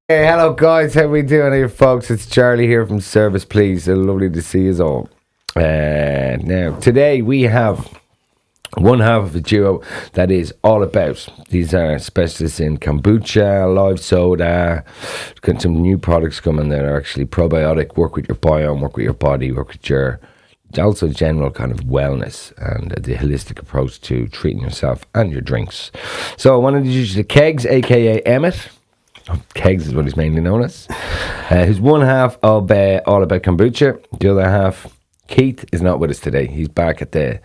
Hey, hello guys, how we doing here, folks? It's Charlie here from Service Please. Lovely to see you all. Now, today we have one half of a duo that is All About. These are specialists in kombucha, live soda. Got some new products coming that are actually probiotic, work with your biome, work with your body, work with your also general kind of wellness and the holistic approach to treating yourself and your drinks. So I wanted to introduce the Kegs, aka Emmett. Kegs is what he's mainly known as. Who's one half of All About Kombucha. The other half, Keith, is not with us today. He's back at the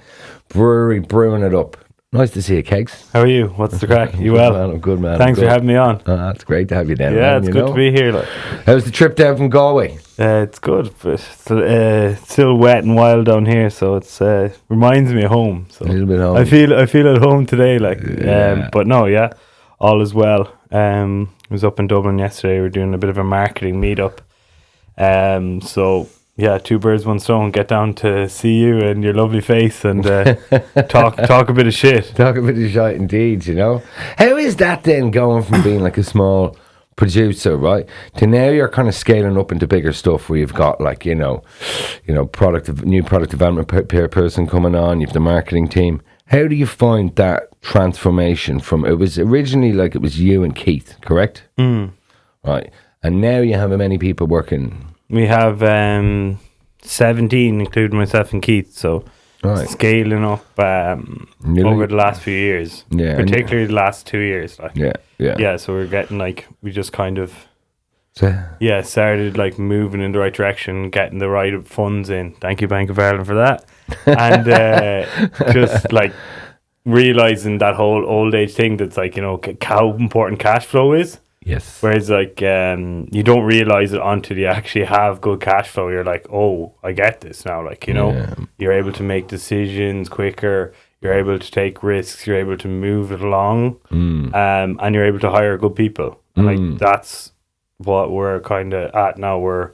brewery brewing it up. Nice to see you, Kegs. How are you? What's the crack? You well? Man, I'm good, man. Thanks for having me on. It's great to have you down. Yeah, man, it's good to be here. How's the trip down from Galway? It's good, but still wet and wild down here, so it's reminds me of home. So A little bit home. I feel at home today, but no, yeah, all is well. I was up in Dublin yesterday. We were doing a bit of a marketing meetup. So yeah, two birds, one stone. Get down to see you and your lovely face and talk a bit of shit. Talk a bit of shit, indeed. You know, how is that then going from being like a small producer, right, to now you're kind of scaling up into bigger stuff where you've got like new product development person coming on. You've the marketing team. How do you find that transformation from, it was originally like it was you and Keith, correct? Right. And now you have how many people working? We have 17, including myself and Keith, so right. Scaling up over the last few years, particularly the last 2 years. Yeah, so we're getting we just kind of started moving in the right direction, getting the right funds in. Thank you, Bank of Ireland, for that. And just realizing that whole old age thing that's how important cash flow is. Yes. Whereas you don't realize it until you actually have good cash flow. You're like, oh, I get this now. You're able to make decisions quicker. You're able to take risks. You're able to move it along, and you're able to hire good people. And that's what we're kind of at now. We're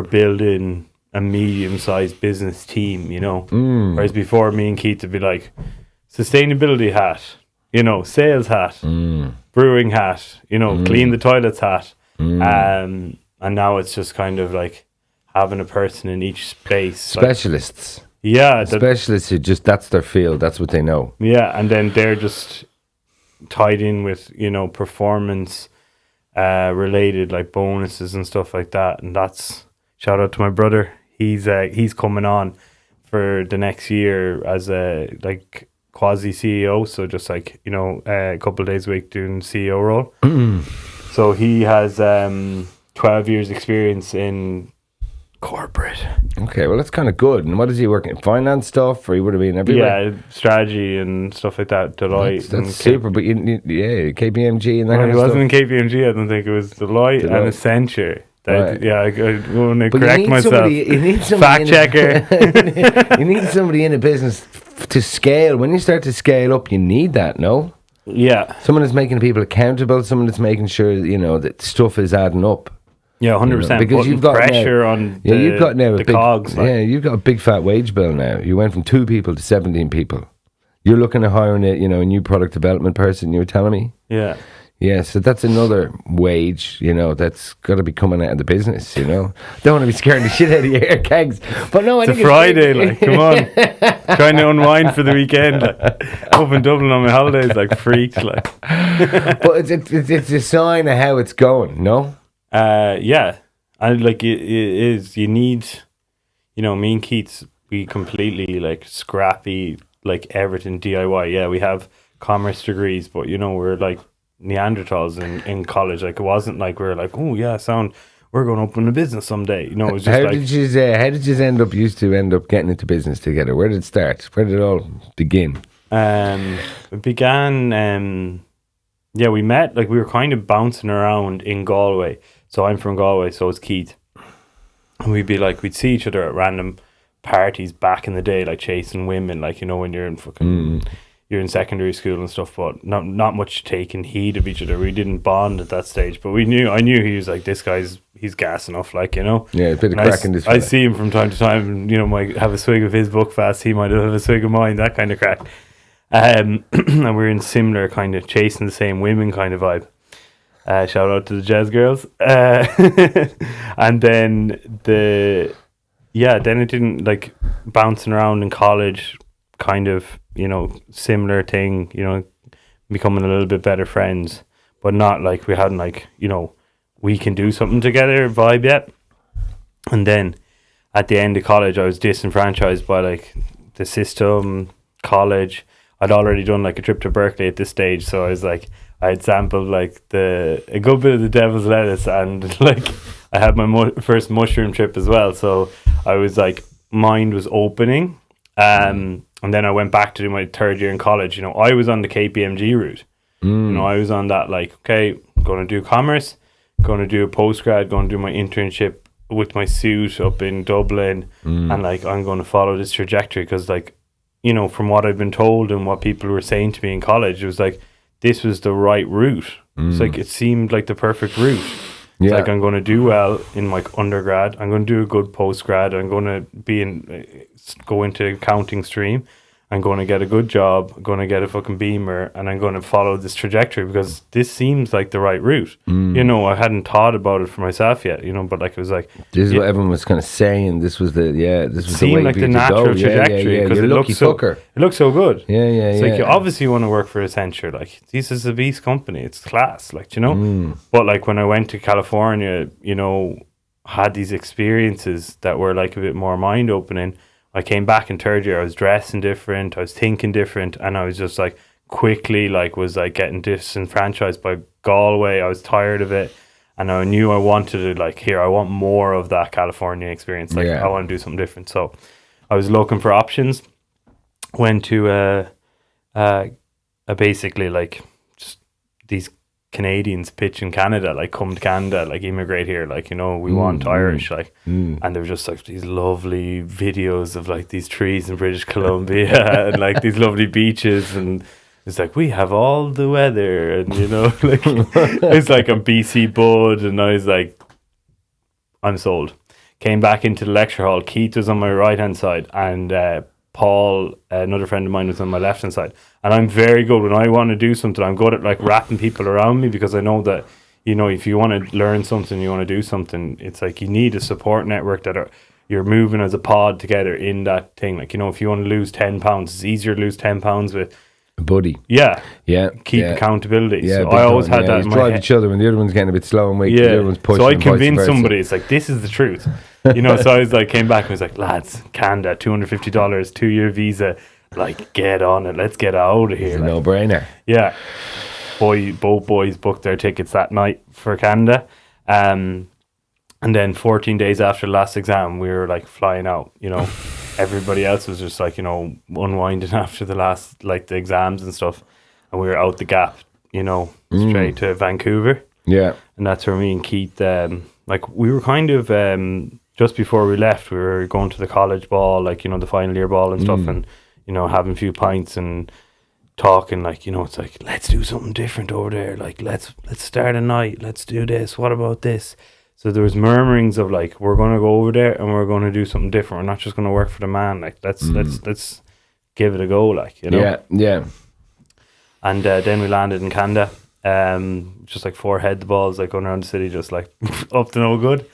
building a medium-sized business team. Whereas before, me and Keith would be like, sustainability hat, sales hat, brewing hat, clean the toilets hat. And now it's just kind of having a person in each space. Specialists. Specialists who just, that's their field, that's what they know. Yeah, and then they're just tied in with, performance related bonuses and stuff like that. And that's, shout out to my brother. He's coming on for the next year as a quasi CEO, so just a couple of days a week doing CEO role. So he has 12 years experience in corporate. Okay, well that's kind of good. And what is he working in? Finance stuff, or he would have been everywhere? Yeah, strategy and stuff like that. Deloitte. That's super. But KPMG and that kind of stuff. He wasn't in KPMG. I don't think it was Deloitte. And Accenture. Right. Yeah, I want to correct myself. You need fact checker. You need somebody in a business to scale. When you start to scale up, you need that, no? Yeah. Someone that's making people accountable, someone that's making sure, that stuff is adding up. Yeah, 100%. Because you've got pressure on the cogs. You've got a big fat wage bill now. You went from 2 people to 17 people. You're looking at hiring a new product development person, you were telling me? Yeah. Yeah, so that's another wage, that's got to be coming out of the business, Don't want to be scaring the shit out of your hair, Kegs. But no, it's a Friday, come on. Trying to unwind for the weekend. Up in Dublin on my holidays, freaks, But it's a sign of how it's going, no? Yeah. And it is, you need, me and Keith, we completely scrappy, everything DIY. Yeah, we have commerce degrees, but we're Neanderthals in college. It wasn't we were oh yeah, we're going to open a business someday. It was just how did you end up getting into business together? Where did it start? Where did it all begin? It began we met we were kind of bouncing around in Galway. So I'm from Galway, so is Keith. And we'd be we'd see each other at random parties back in the day, chasing women, when you're in fucking you're in secondary school and stuff, but not much taking heed of each other. We didn't bond at that stage, but I knew he was he's gas enough, Yeah, a bit of crack in this. I see him from time to time, and might have a swig of his Buckfast, he might have a swig of mine, that kind of crack. And we're in similar kind of chasing the same women kind of vibe. Shout out to the Jazz Girls. And then then it didn't, like, bouncing around in college, kind of, similar thing, becoming a little bit better friends, but not like we hadn't, like, we can do something together vibe yet. And then at the end of college, I was disenfranchised by, like, the system, college. I'd already done, like, a trip to Berkeley at this stage, so I was like, I had sampled, like, a good bit of the devil's lettuce, and, like, I had my first mushroom trip as well. So I was like, mind was opening. And then I went back to do my third year in college. I was on the KPMG route. I was on that, like, okay, I'm going to do commerce, going to do a postgrad, going to do my internship with my suit up in Dublin. And, like, I'm going to follow this trajectory because, like, from what I've been told and what people were saying to me in college, it was like, this was the right route. It's like, it seemed like the perfect route. It's like, I'm going to do well in my undergrad. I'm going to do a good postgrad. I'm going to go into accounting stream. I'm going to get a good job. I'm going to get a fucking Beamer, and I'm going to follow this trajectory because this seems like the right route. I hadn't thought about it for myself yet, but, like, it was like, this is what everyone was kind of saying. This was the way like the natural trajectory because it looks so fucker. It looks so good. It's like, you obviously want to work for Accenture. Like, this is a beast company. It's class. Like, But, like, when I went to California, had these experiences that were, like, a bit more mind opening. I came back in third year, I was dressing different, I was thinking different, and I was just, like, quickly, like, was, like, getting disenfranchised by Galway. I was tired of it, and I knew I wanted to, like, I want more of that California experience. Like, I want to do something different. So I was looking for options, went to basically, like, just these Canadians pitch in Canada, like, come to Canada, like, immigrate here, like, we want Irish, like, and there were just, like, these lovely videos of, like, these trees in British Columbia and, like, these lovely beaches, and it's like, we have all the weather, and, like, it's like a BC bud, and I was like, I'm sold. Came back into the lecture hall. Keith was on my right hand side, and Paul, another friend of mine, was on my left hand side. And I'm very good when I want to do something. I'm good at, like, wrapping people around me, because I know that, if you want to learn something, you want to do something, it's like you need a support network that you're moving as a pod together in that thing. Like, if you want to lose 10 pounds, it's easier to lose 10 pounds with a buddy. Keep accountability. So I always had that in my drive head. each other when the other one's getting a bit slow and weak. The other one's pushing. So I convinced somebody, it's like, this is the truth. So I was like, came back and was like, lads, Canada, $250, 2-year visa, like, get on it, let's get out of here. It's a no-brainer. Yeah. Both boys booked their tickets that night for Canada. And then 14 days after the last exam, we were, like, flying out, Everybody else was just, like, unwinding after the last, like, the exams and stuff. And we were out the gap, straight to Vancouver. Yeah. And that's where me and Keith, like, we were kind of, just before we left, we were going to the college ball, like, the final year ball and stuff, and, having a few pints and talking, like, it's like, let's do something different over there. Like, let's start a night. Let's do this. What about this? So there was murmurings of, like, we're going to go over there and we're going to do something different. We're not just going to work for the man. Like, let's give it a go, like, Yeah. And then we landed in Canada. Just, like, 4 head balls, like, going around the city, just, like, up to no good.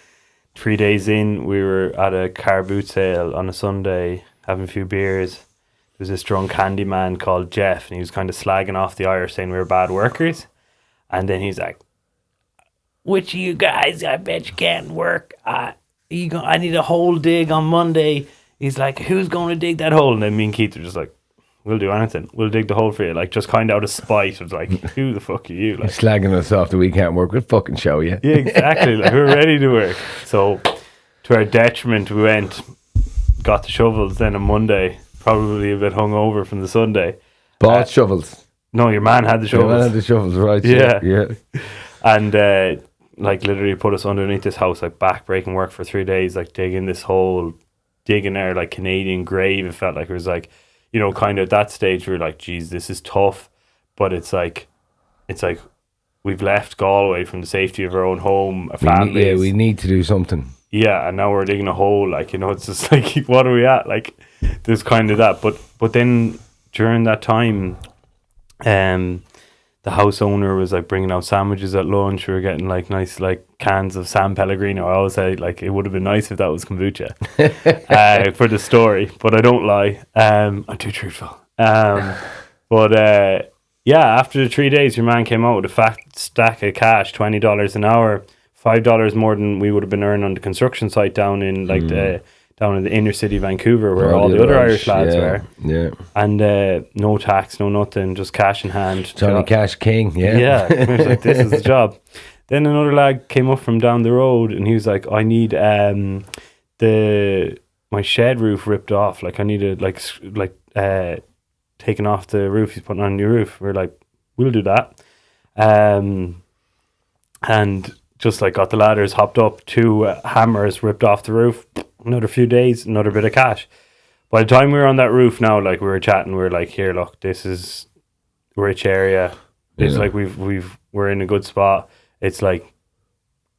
3 days in, we were at a car boot sale on a Sunday, having a few beers. There was this drunk handyman called Jeff, and he was kind of slagging off the Irish, saying we were bad workers. And then he's like, which of you guys, I bet you can't work. I need a hole dig on Monday. He's like, who's going to dig that hole? And then me and Keith are just like, we'll do anything. We'll dig the hole for you. Like, just kind of out of spite. It's like, who the fuck are you? Like, slagging us off the weekend work. We'll fucking show you. Yeah, exactly. Like, we're ready to work. So, to our detriment, we got the shovels then on Monday, probably a bit hungover from the Sunday. Bought shovels? No, your man had the shovels. Your man had the shovels, right. Yeah. And, like, literally put us underneath this house, like, back-breaking work for 3 days, like, digging this hole, digging our, like, Canadian grave. It felt like it was, like, kind of at that stage, we were like, geez, this is tough. But it's like we've left Galway from the safety of our own home, a family. We need to do something. Yeah, and now we're digging a hole. Like, it's just like, what are we at? Like, there's kind of that. But then during that time, the the house owner was like bringing out sandwiches at lunch. We were getting like nice like cans of San Pellegrino. I always say like it would have been nice if that was kombucha for the story, but I don't lie. I'm too truthful. But after the 3 days, your man came out with a fat stack of cash, $20 an hour, $5 more than we would have been earning on the construction site down in like down in the inner city of Vancouver, where all the other Irish lads were. Yeah. And no tax, no nothing, just cash in hand. Johnny Cash King, yeah. Yeah. I was like, this is the job. Then another lad came up from down the road and he was like, I need my shed roof ripped off. Like I needed taken off the roof. He's putting on a new roof. We're like, we'll do that. And just like got the ladders, hopped up, 2 hammers, ripped off the roof. Another few days, another bit of cash. By the time we were on that roof now, like we were chatting, we were like, here, look, this is a rich area. It's like we're in a good spot. It's like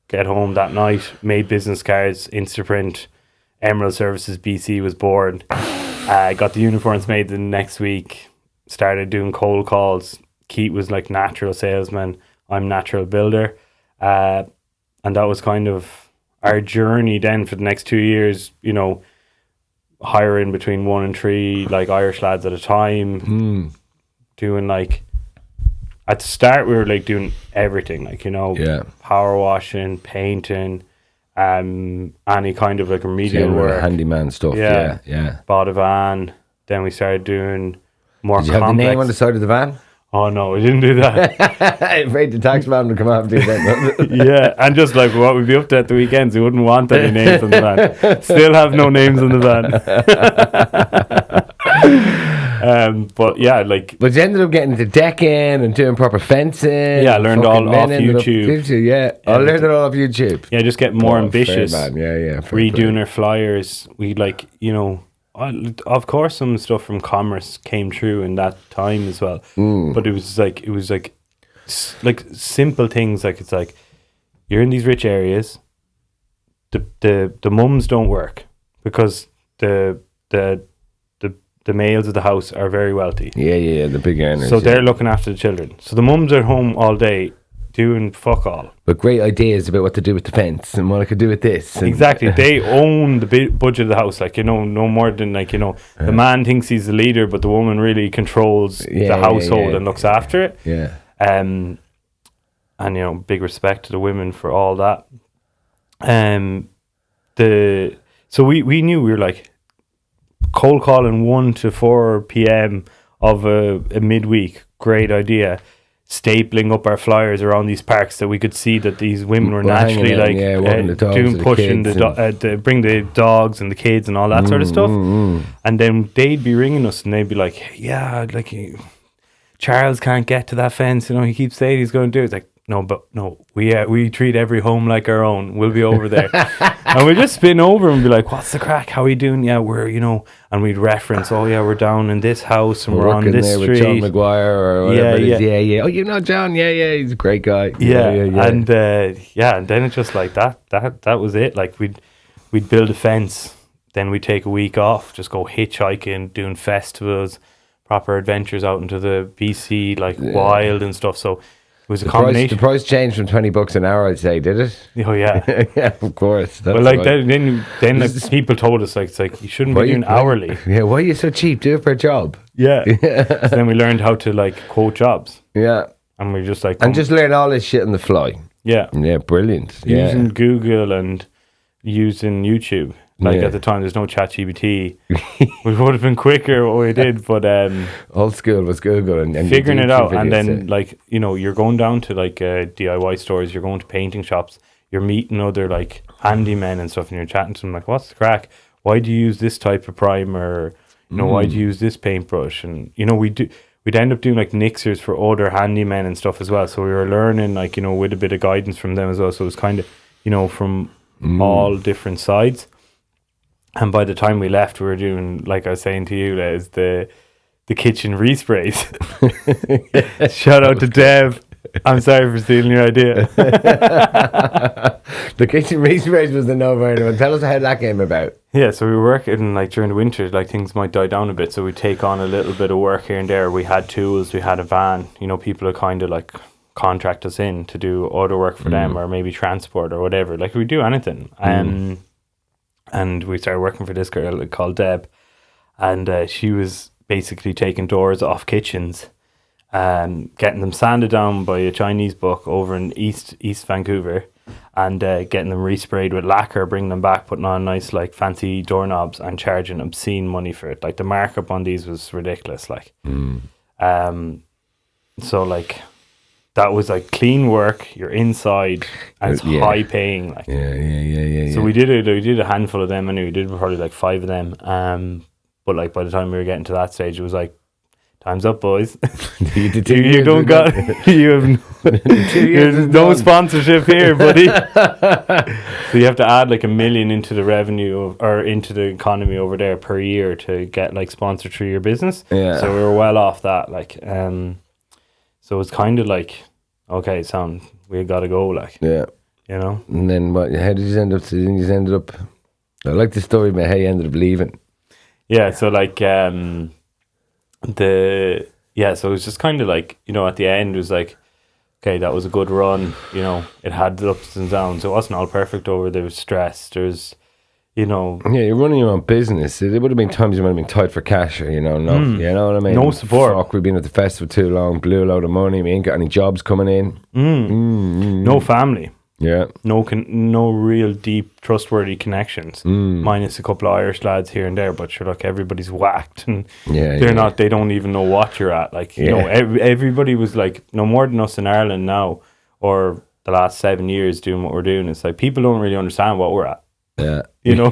get home that night, made business cards, Instaprint, Emerald Services BC was born. Got the uniforms made the next week, started doing cold calls. Keith was like natural salesman, I'm natural builder. And that was kind of our journey then for the next 2 years, you know, hiring between 1 and 3 like Irish lads at a time, doing like, at the start we were like doing everything, like, you know, power washing, painting, any kind of like remedial work, handyman stuff. Yeah. Bought a van. Then we started doing more. Did you have the name on the side of the van? Oh no, we didn't do that. I'm afraid the tax man would come after you then. Yeah, and just like what we'd be up to at the weekends, we wouldn't want any names on the van. Still have no names on the van. But yeah, like. But you ended up getting into decking and doing proper fencing. Yeah, I learned all off YouTube. I learned it all off YouTube. Yeah, just getting more ambitious. Fair, man. Yeah. Redoing our flyers. We like, you know. Of course, some stuff from commerce came through in that time as well. But it was like simple things. Like it's like you're in these rich areas. The mums don't work because the males of the house are very wealthy. Yeah, the big earners. So they're looking after the children. So the mums are home all day doing fuck all. But great ideas about what to do with the fence and what I could do with this. Exactly. They own the budget of the house. Like, you know, no more than like, you know, the man thinks he's the leader, but the woman really controls the household and looks after it. Yeah. And, you know, big respect to the women for all that. So we knew we were like cold calling 1 to 4 p.m. of a midweek. Great idea. Stapling up our flyers around these parks that we could see that these women were naturally like pushing bring the dogs and the kids and all that sort of stuff. And then they'd be ringing us and they'd be like, yeah, like Charles can't get to that fence, you know, he keeps saying he's going to do it. It's like, no, we treat every home like our own. We'll be over there. And we just spin over and be like, what's the crack? How are we doing? Yeah, we're, you know, and we'd reference, oh yeah, we're down in this house and we're on this there street. With John McGuire or whatever it is. Yeah. Oh, you know John? Yeah, he's a great guy. Yeah. And then it's just like that was it. Like we'd build a fence, then we'd take a week off, just go hitchhiking, doing festivals, proper adventures out into the BC, like wild and stuff. So it was a combination. The price changed from $20 an hour, I'd say, did it? Oh yeah, yeah, of course. Well, like then like people told us like it's like you shouldn't be doing hourly. Yeah, why are you so cheap? Do it for a job. Yeah. So then we learned how to like quote jobs. Yeah, and we just like just learn all this shit on the fly. Yeah, brilliant. Using Google and using YouTube. Like at the time, there's no ChatGPT. We would have been quicker what we did, but old school was Google and figuring it out. And then, like, you know, you're going down to like DIY stores, you're going to painting shops, you're meeting other like handymen and stuff, and you're chatting to them like, "What's the crack? Why do you use this type of primer? You know, why do you use this paintbrush?" And you know, we'd end up doing like mixers for other handymen and stuff as well. So we were learning, like, you know, with a bit of guidance from them as well. So it was kind of, you know, from all different sides. And by the time we left, we were doing, like I was saying to you, Les, the kitchen resprays. Shout out to Dev. I'm sorry for stealing your idea. The kitchen race was the no-brainer. Tell us how that came about. Yeah, so we were working like during the winter, like things might die down a bit, so we take on a little bit of work here and there. We had tools, we had a van. You know, people are kind of like contract us in to do auto work for them, or maybe transport or whatever. Like we do anything. And we started working for this girl called Deb, and she was basically taking doors off kitchens and getting them sanded down by a Chinese book over in East Vancouver, and getting them resprayed with lacquer, bringing them back, putting on nice like fancy doorknobs, and charging obscene money for it. Like the markup on these was ridiculous. Like, so like that was like clean work. You're inside, and it's high paying. Like, So we did a handful of them, and we did probably like 5 of them. But like by the time we were getting to that stage, it was like, time's up, boys. You don't got you have no sponsorship here, buddy. So you have to add like $1 million into the revenue or into the economy over there per year to get like sponsored through your business. Yeah. So we were well off that. Like, so it's kind of like, okay, son, we gotta go. Like, yeah, you know. And then what? How did you end up? You ended up. I like the story about how you ended up leaving. Yeah. So like, so it was just kind of like, you know, at the end it was like, okay, that was a good run. You know, it had the ups and downs. It wasn't all perfect over. There was stress. There's, you know. Yeah, you're running your own business. It would have been times you might have been tight for cash, you know. No, you know what I mean? No support. Fuck, we've been at the festival too long, blew a load of money. We ain't got any jobs coming in. No family. Yeah. No real deep trustworthy connections. Minus a couple of Irish lads here and there, but sure, look, everybody's whacked, and they don't even know what you're at. Like, you know, everybody was like no more than us in Ireland now, or the last 7 years doing what we're doing. It's like people don't really understand what we're at. Yeah. You know,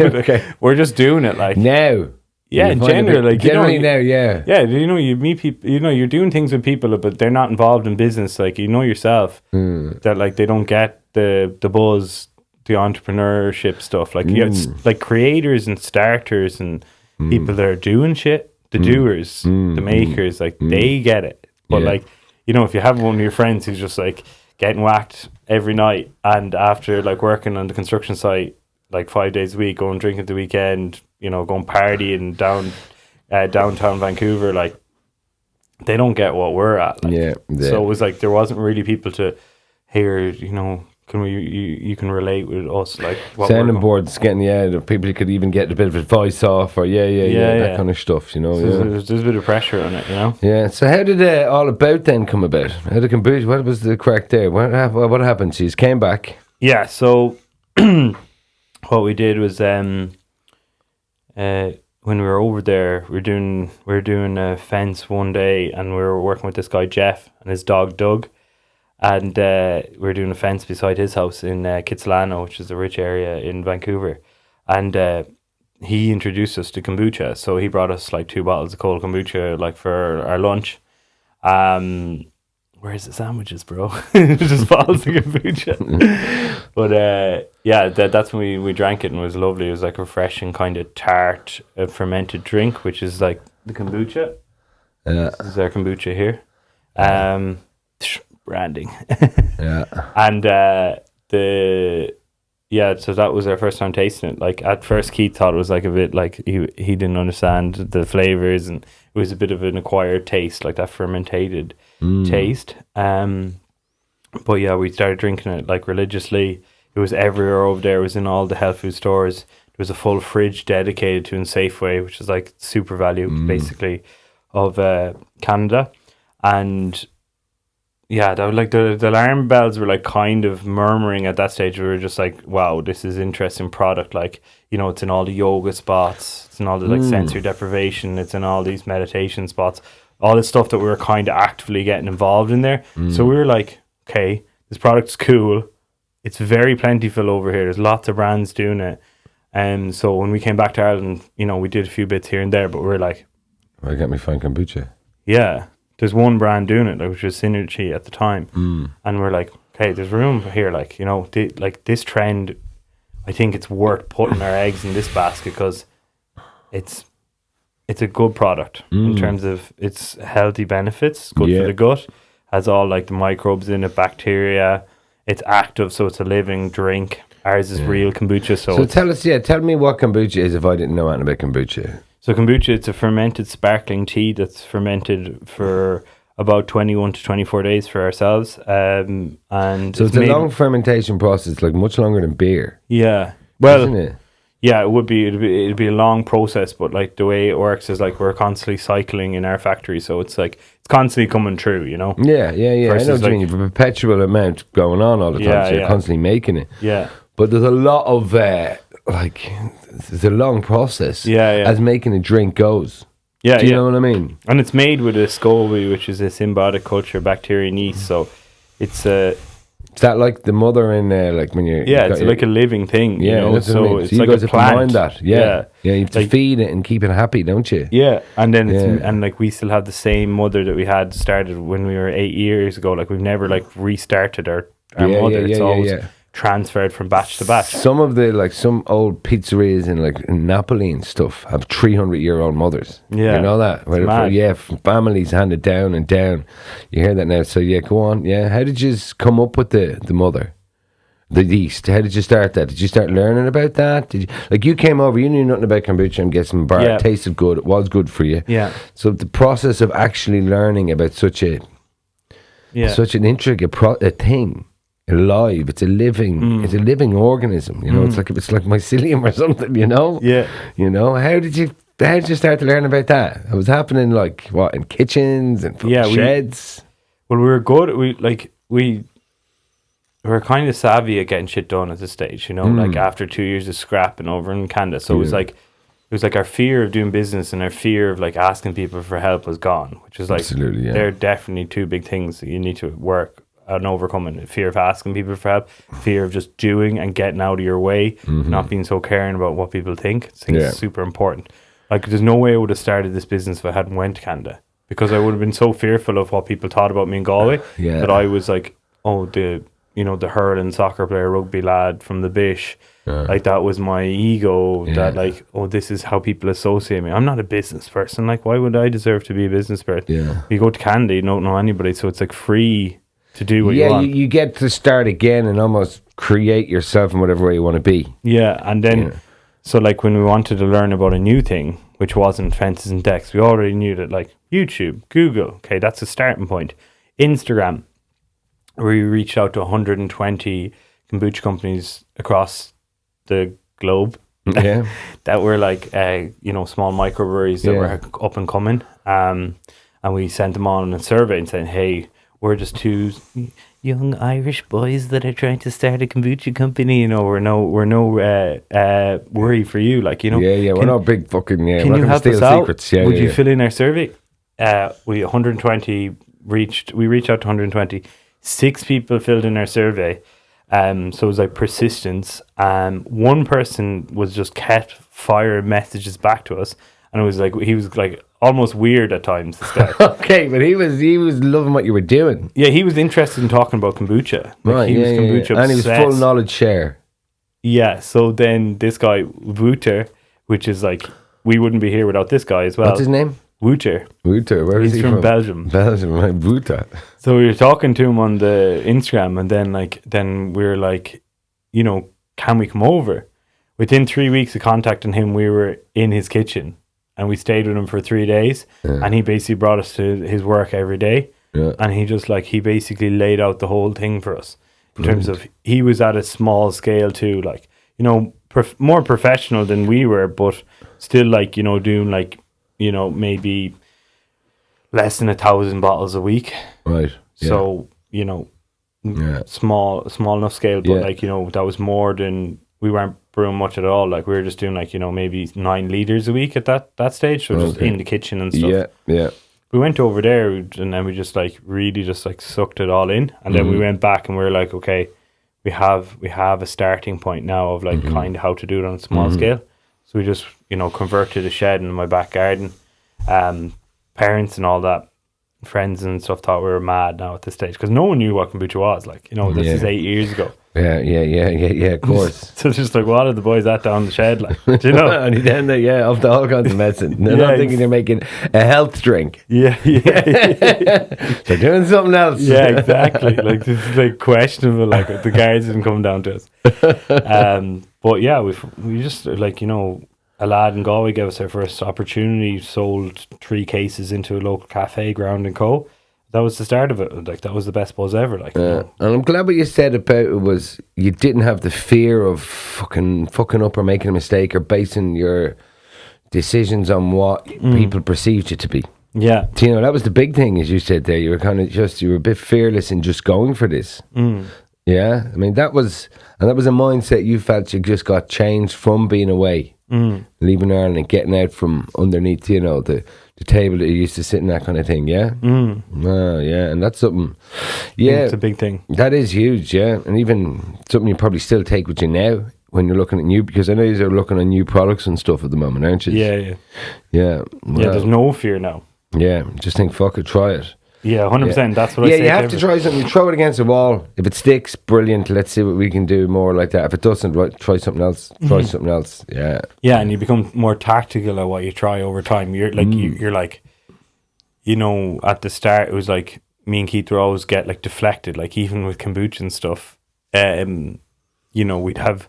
we're just doing it like now. Yeah, generally, like, generally now, yeah. Yeah, you know, you meet people, you know, you're doing things with people, but they're not involved in business. Like, you know yourself that like they don't get the buzz, the entrepreneurship stuff. Like, it's like creators and starters and people that are doing shit, the doers, the makers, like they get it. But like, you know, if you have one of your friends who's just like getting whacked every night, and after like working on the construction site like 5 days a week, going drinking at the weekend, you know, going partying downtown Vancouver, like they don't get what we're at. Like. So it was like there wasn't really people to hear, you know, you can relate with us, like sounding boards, getting people you could even get a bit of advice off, or that kind of stuff, you know. So there's a bit of pressure on it, you know. Yeah. So how did All About then come about? How did kombucha? What was the crack there? What happened? She came back. Yeah. So what we did was when we were over there, we were doing a fence one day, and we were working with this guy Jeff and his dog Doug. And we were doing a fence beside his house in Kitsilano, which is a rich area in Vancouver. And he introduced us to kombucha. So he brought us like 2 bottles of cold kombucha, like for our lunch. Where's the sandwiches, bro? Just bottles of kombucha. But that's when we drank it, and it was lovely. It was like a refreshing kind of tart fermented drink, which is like the kombucha. This is our kombucha here. Branding. And so that was our first time tasting it. Like at first Keith thought it was like a bit like he didn't understand the flavors, and it was a bit of an acquired taste, like that fermented taste. But yeah, we started drinking it like religiously. It was everywhere over there. It was in all the health food stores. There was a full fridge dedicated to in Safeway, which is like super value basically of Canada. And yeah, that was like the alarm bells were like kind of murmuring at that stage. We were just like, wow, this is interesting product. Like, you know, it's in all the yoga spots, it's in all the like sensory deprivation, it's in all these meditation spots, all this stuff that we were kind of actively getting involved in there. So we were like, okay, this product's cool. It's very plentiful over here. There's lots of brands doing it. And so when we came back to Ireland, you know, we did a few bits here and there, but we were like, why can't we find kombucha? Yeah. There's one brand doing it, which was Synergy at the time. And we're like, okay, there's room here. Like, you know, like this trend, I think it's worth putting our eggs in this basket, because it's a good product in terms of its healthy benefits, good for the gut, has all like the microbes in it, bacteria. It's active, so it's a living drink. Ours is real kombucha. So tell me what kombucha is if I didn't know anything about kombucha. So kombucha, it's a fermented sparkling tea that's fermented for about 21 to 24 days for ourselves. And so it's a long fermentation process, like much longer than beer. Yeah. Well, isn't it? Yeah, it would be. It'd be a long process, but like the way it works is like we're constantly cycling in our factory, so it's like it's constantly coming through, you know. Yeah. Versus I know what you mean. You have a perpetual amount going on all the time, so you're constantly making it. Yeah. But there's a lot of there's a long process. As making a drink goes. Yeah. Do you know what I mean? And it's made with a SCOBY, which is a symbiotic culture bacteria and yeast. So it's a. Is that like the mother in like when you're... Yeah, it's like a living thing, you know, that's what I mean. it's you like guys a have to mind plant. that. Yeah, you have to like, feed it and keep it happy, don't you? Yeah, and then and like we still have the same mother that we had started when we were 8 years ago. Like we've never like restarted our mother. It's always transferred from batch to batch. Some of the some old pizzerias in Napoli and stuff have 300-year-old mothers. Yeah, you know that. Families handed down and down. You hear that now. So go on. Yeah, how did you come up with the mother? The yeast. How did you start that? Did you start learning about that? Did you came over? You knew nothing about kombucha. I'm guessing, bar. It tasted good. It was good for you. Yeah. So the process of actually learning about such an intricate thing, alive. It's a living organism. You know, it's like mycelium or something. You know. Yeah. You know, how did you start to learn about that? It was happening in kitchens and sheds. We were good. We're kind of savvy at getting shit done at this stage, you know, like after 2 years of scrapping over in Canada. So it was like our fear of doing business and our fear of like asking people for help was gone, which is like, absolutely, they're definitely two big things that you need to work on overcoming. Fear of asking people for help, fear of just doing and getting out of your way, not being so caring about what people think. I think it's super important. Like there's no way I would have started this business if I hadn't went to Canada, because I would have been so fearful of what people thought about me in Galway that I was like, the hurling soccer player, rugby lad from the Bish. Like that was my ego that like, this is how people associate me. I'm not a business person. Like, why would I deserve to be a business person? Yeah. You go to Canada, you don't know anybody, so it's like free to do what you want. You get to start again and almost create yourself in whatever way you want to be. Yeah, and then so like when we wanted to learn about a new thing, which wasn't fences and decks, we already knew that like YouTube, Google, okay, that's a starting point. Instagram, we reached out to 120 kombucha companies across the globe that were like small microbreweries that were up and coming, and we sent them on a survey and saying, hey, we're just two young Irish boys that are trying to start a kombucha company, you know, we're no worry for you, like, you know. We're not big fucking can you help us out? Secrets. Would you fill in our survey? We reached out to 120. 6 people filled in our survey. So it was like persistence. One person was just kept firing messages back to us, and it was like he was like almost weird at times. Okay, but he was loving what you were doing. Yeah, he was interested in talking about kombucha. Like, he was kombucha and he was full knowledge share. Yeah. So then this guy Wouter, which is like we wouldn't be here without this guy as well. What's his name? Wouter. Where is he from? Belgium. Right, Wouter. So we were talking to him on the Instagram, and then we were like, you know, can we come over? Within 3 weeks of contacting him, we were in his kitchen, and we stayed with him for 3 days, and he basically brought us to his work every day, and he basically laid out the whole thing for us in terms of, he was at a small scale too, like, you know, more professional than we were, but still like, you know, doing like, you know, maybe less than 1,000 bottles a week. Right. Yeah. So, you know, small enough scale, but like, you know, that was more than, we weren't brewing much at all. Like we were just doing like, you know, maybe 9 liters a week at that stage. So just in the kitchen and stuff. Yeah. We went over there and then we just like really just like sucked it all in. And then we went back and we were like, okay, we have a starting point now of like kind of how to do it on a small scale. So we just, you know, converted a shed in my back garden. Parents and all that, friends and stuff thought we were mad now at this stage, because no one knew what kombucha was. Like, you know, this is 8 years ago. Yeah, of course. So it's just like, what are the boys at down the shed like? Do you know? And then off the all kinds of medicine. They're not thinking they're making a health drink. Yeah. They're doing something else. Yeah, exactly. Like, this is like questionable. Like, the guards didn't come down to us. But yeah, we just, like, you know, a lad in Galway gave us our first opportunity, sold 3 cases into a local cafe, Ground and Co. That was the start of it. Like, that was the best buzz ever. Like, and I'm glad what you said about it was you didn't have the fear of fucking up or making a mistake or basing your decisions on what people perceived you to be. Yeah. So, you know, that was the big thing, as you said there. You were you were a bit fearless in just going for this. Yeah. I mean, that was a mindset you felt you just got changed from being away, leaving Ireland and getting out from underneath, you know, the table that you used to sit in, that kind of thing, yeah? Oh, yeah, and that's something, yeah. It's a big thing. That is huge, yeah, and even something you probably still take with you now when you're looking at new, because I know you're looking at new products and stuff at the moment, aren't you? Yeah. Yeah, Yeah, there's no fear now. Yeah, just think, fuck it, try it. Yeah, 100%. Yeah. That's what I say. Yeah, you have to try something. You throw it against the wall. If it sticks, brilliant. Let's see what we can do more like that. If it doesn't, right, try something else. Try something else. Yeah. Yeah, and you become more tactical at what you try over time. You're like, you're like, you know, at the start, it was like me and Keith would always get like deflected. Like, even with kombucha and stuff, you know, we'd have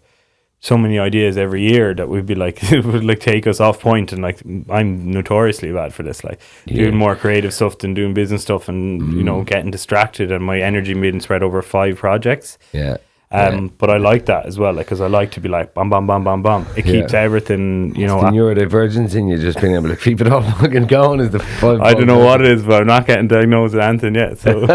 so many ideas every year that we'd be like, it would like take us off point. And like, I'm notoriously bad for this, like doing more creative stuff than doing business stuff, and you know, getting distracted and my energy being spread over 5 projects. But I like that as well, like, because I like to be like bam bam bam bam bam. It keeps everything, you know, the neurodivergence in you just being able to keep it all fucking going is the fun. I don't know what it is, but I'm not getting diagnosed with anything yet, so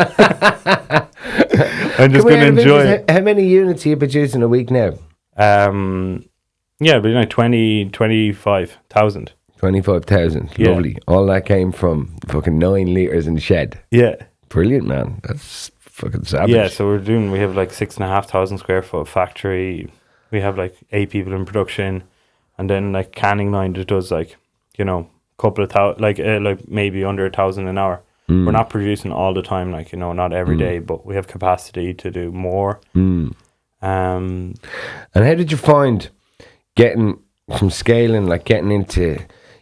I'm just going to enjoy it. How many units are you producing a week now? Yeah, but you know, 25,000. 25,000. Yeah. Lovely. All that came from fucking 9 litres in the shed. Yeah. Brilliant, man. That's fucking savage. Yeah, so we have like 6,500 square foot factory. We have like 8 people in production, and then like canning line that does like, you know, couple of thousand, like maybe under 1,000 an hour. We're not producing all the time, like, you know, not every day, but we have capacity to do more. And how did you find getting from scaling, like getting into,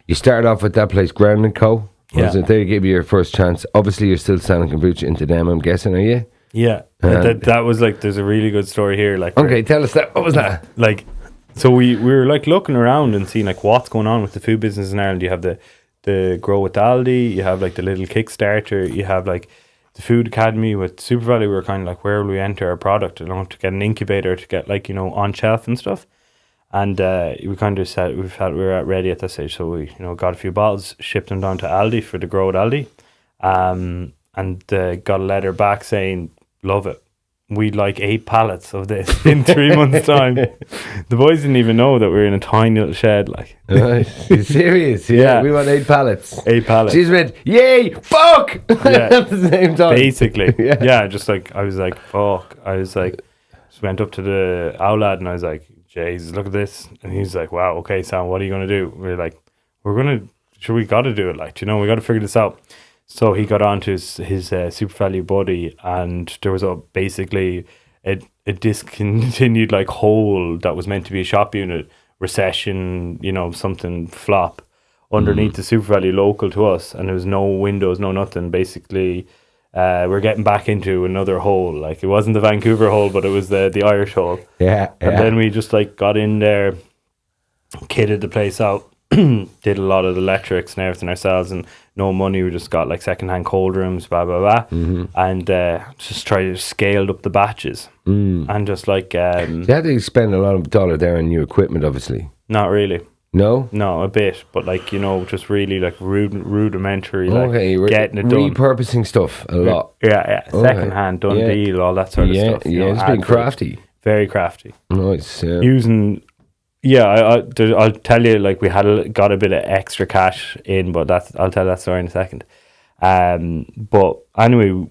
you started off with that place, Ground & Co. Was it there gave you your first chance? Obviously, you're still selling kombucha into them, I'm guessing, are you? Yeah. That was like, there's a really good story here. Like, okay, tell us that. What was that? Like, so we were like looking around and seeing like what's going on with the food business in Ireland. You have the Grow with Aldi, you have like the little Kickstarter, you have like the Food Academy with SuperValu. We were kind of like, where will we enter our product? You know, to get an incubator, to get like, you know, on shelf and stuff. And we kind of said we felt we were ready at that stage, so we, you know, got a few bottles, shipped them down to Aldi for the Grow with Aldi, and got a letter back saying, love it. We'd like 8 pallets of this in 3 months' time. The boys didn't even know that we were in a tiny little shed. Like, right. You're serious? Yeah. We want 8 pallets. 8 pallets. She's went, yay, fuck! Yeah. At the same time. Basically. Yeah, just like, I was like, fuck. I was like, just went up to the owl lad and I was like, Jesus, look at this. And he's like, wow, okay, Sam, what are you going to do? We're like, we got to do it. Like, you know, we got to figure this out. So he got on to his super value buddy, and there was basically a discontinued like hole that was meant to be a shop unit, recession, you know, something flop underneath the super value local to us, and there was no windows, no nothing. Basically, we're getting back into another hole. Like, it wasn't the Vancouver hole, but it was the Irish hole. Yeah. And then we just like got in there, kitted the place out. Did a lot of the electrics and everything ourselves, and no money. We just got like secondhand cold rooms, blah blah blah, and just tried to scale up the batches, and just like you had to spend a lot of dollar there on new equipment, obviously. Not really. No, a bit, but like, you know, just really like rudimentary, like getting it done, repurposing stuff a lot. Yeah, secondhand, done deal, all that sort of stuff. Yeah, it's been crafty, very crafty. Nice. Using. Yeah, I'll tell you, like, we got a bit of extra cash in, but I'll tell that story in a second. But anyway,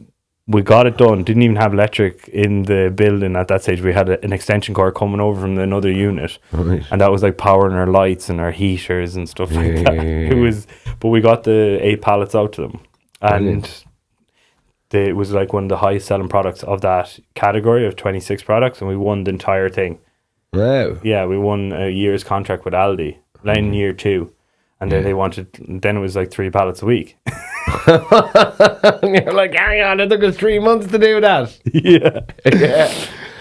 we got it done. Didn't even have electric in the building at that stage. We had an extension cord coming over from another unit, and that was like powering our lights and our heaters and stuff like that. It was, but we got the 8 pallets out to them, and it was like one of the highest selling products of that category of 26 products, and we won the entire thing. Wow. Yeah, we won a year's contract with Aldi in year 2, and then then it was like 3 pallets a week. And you're like, hang on, it took us 3 months to do that. Yeah. Yeah.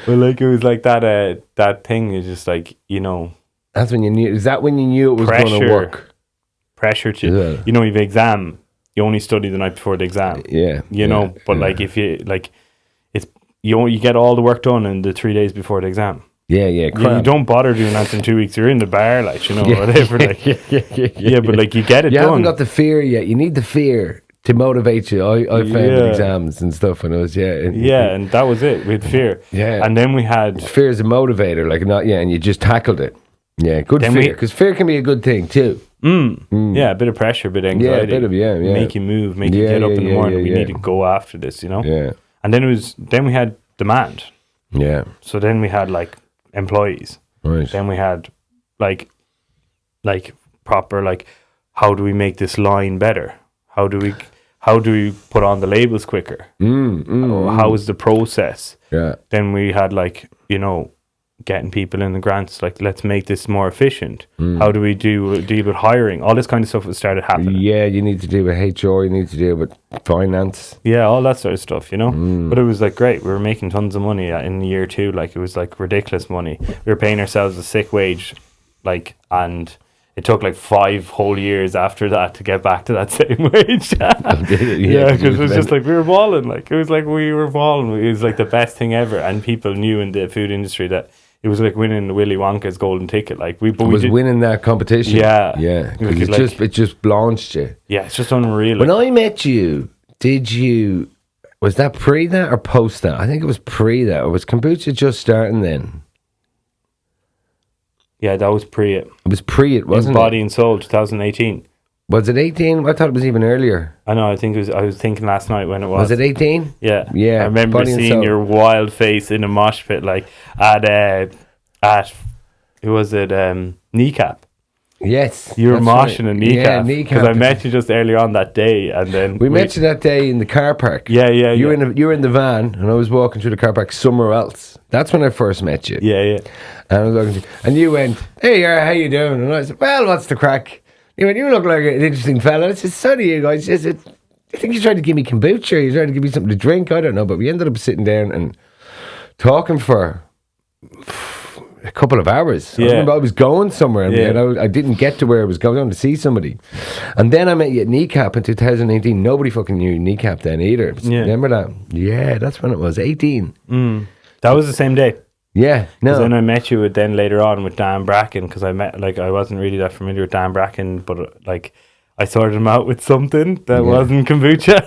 But like, it was like that thing is just like, you know. That's when you knew. Is that when you knew it was going to work? Pressure to, you know, you have an exam, you only study the night before the exam. Yeah. You know, but like if you, like, it's, you get all the work done in the 3 days before the exam. Yeah. You don't bother doing that in 2 weeks. You're in the bar, like, you know, whatever. Like, yeah, but like, you get it done. You haven't got the fear yet. You need the fear to motivate you. I found with exams and stuff, and it was and that was it. We had fear. Yeah, and then we had fear is a motivator, like and you just tackled it. Yeah, good then fear, because fear can be a good thing too. Yeah, a bit of pressure, a bit of anxiety. Yeah, a bit of make you move, make you get up in the morning. We need to go after this, you know. Yeah, and then we had demand. Yeah. So then we had like employees. Right. Then we had like proper, like, how do we make this line better? How do we put on the labels quicker? How is the process? Yeah. Then we had, like, you know, getting people in the grants, like, let's make this more efficient. How do we deal with hiring? All this kind of stuff that started happening. Yeah, you need to deal with HR, you need to deal with finance. Yeah, all that sort of stuff, you know. But it was like great. We were making tons of money in year 2. Like, it was like ridiculous money. We were paying ourselves a sick wage, like, and it took like 5 whole years after that to get back to that same wage. Yeah, because it was just like we were balling. Like, it was like we were balling. It was like the best thing ever, and people knew in the food industry that it was like winning Willy Wonka's golden ticket. Like, we winning that competition. Yeah, because it just launched you. Yeah, it's just unreal. When I met you, was that pre that or post that? I think it was pre that. Or was kombucha just starting then? Yeah, that was pre it. It was pre it, wasn't it? Body and Soul, 2018. Was it 18? I thought it was even earlier. I know, I think it was. I was thinking last night when it was. Was it 18? Yeah. Yeah. I remember seeing your wild face in a mosh pit, like, at who was it, Kneecap. Yes. You were moshing right. a Kneecap. Yeah, Kneecap. Because I met you just earlier on that day, and then... We met you that day in the car park. Yeah. You were in the van, and I was walking through the car park somewhere else. That's when I first met you. Yeah. And I was talking to you, and you went, "Hey, how you doing?" And I said, "Well, what's the crack?" You went, "You look like an interesting fella." I said, "So do you guys." I said, "I think you tried to give me kombucha. You tried to give me something to drink. I don't know." But we ended up sitting down and talking for a couple of hours. Yeah. I remember I was going somewhere, and I didn't get to where I was going to see somebody. And then I met you at Kneecap in 2018. Nobody fucking knew Kneecap then either. Yeah. Remember that? Yeah, that's when it was, 18. That was the same day. Yeah, no. Then I met you then later on with Dan Bracken, because I wasn't really that familiar with Dan Bracken, but like I sorted him out with something that wasn't kombucha.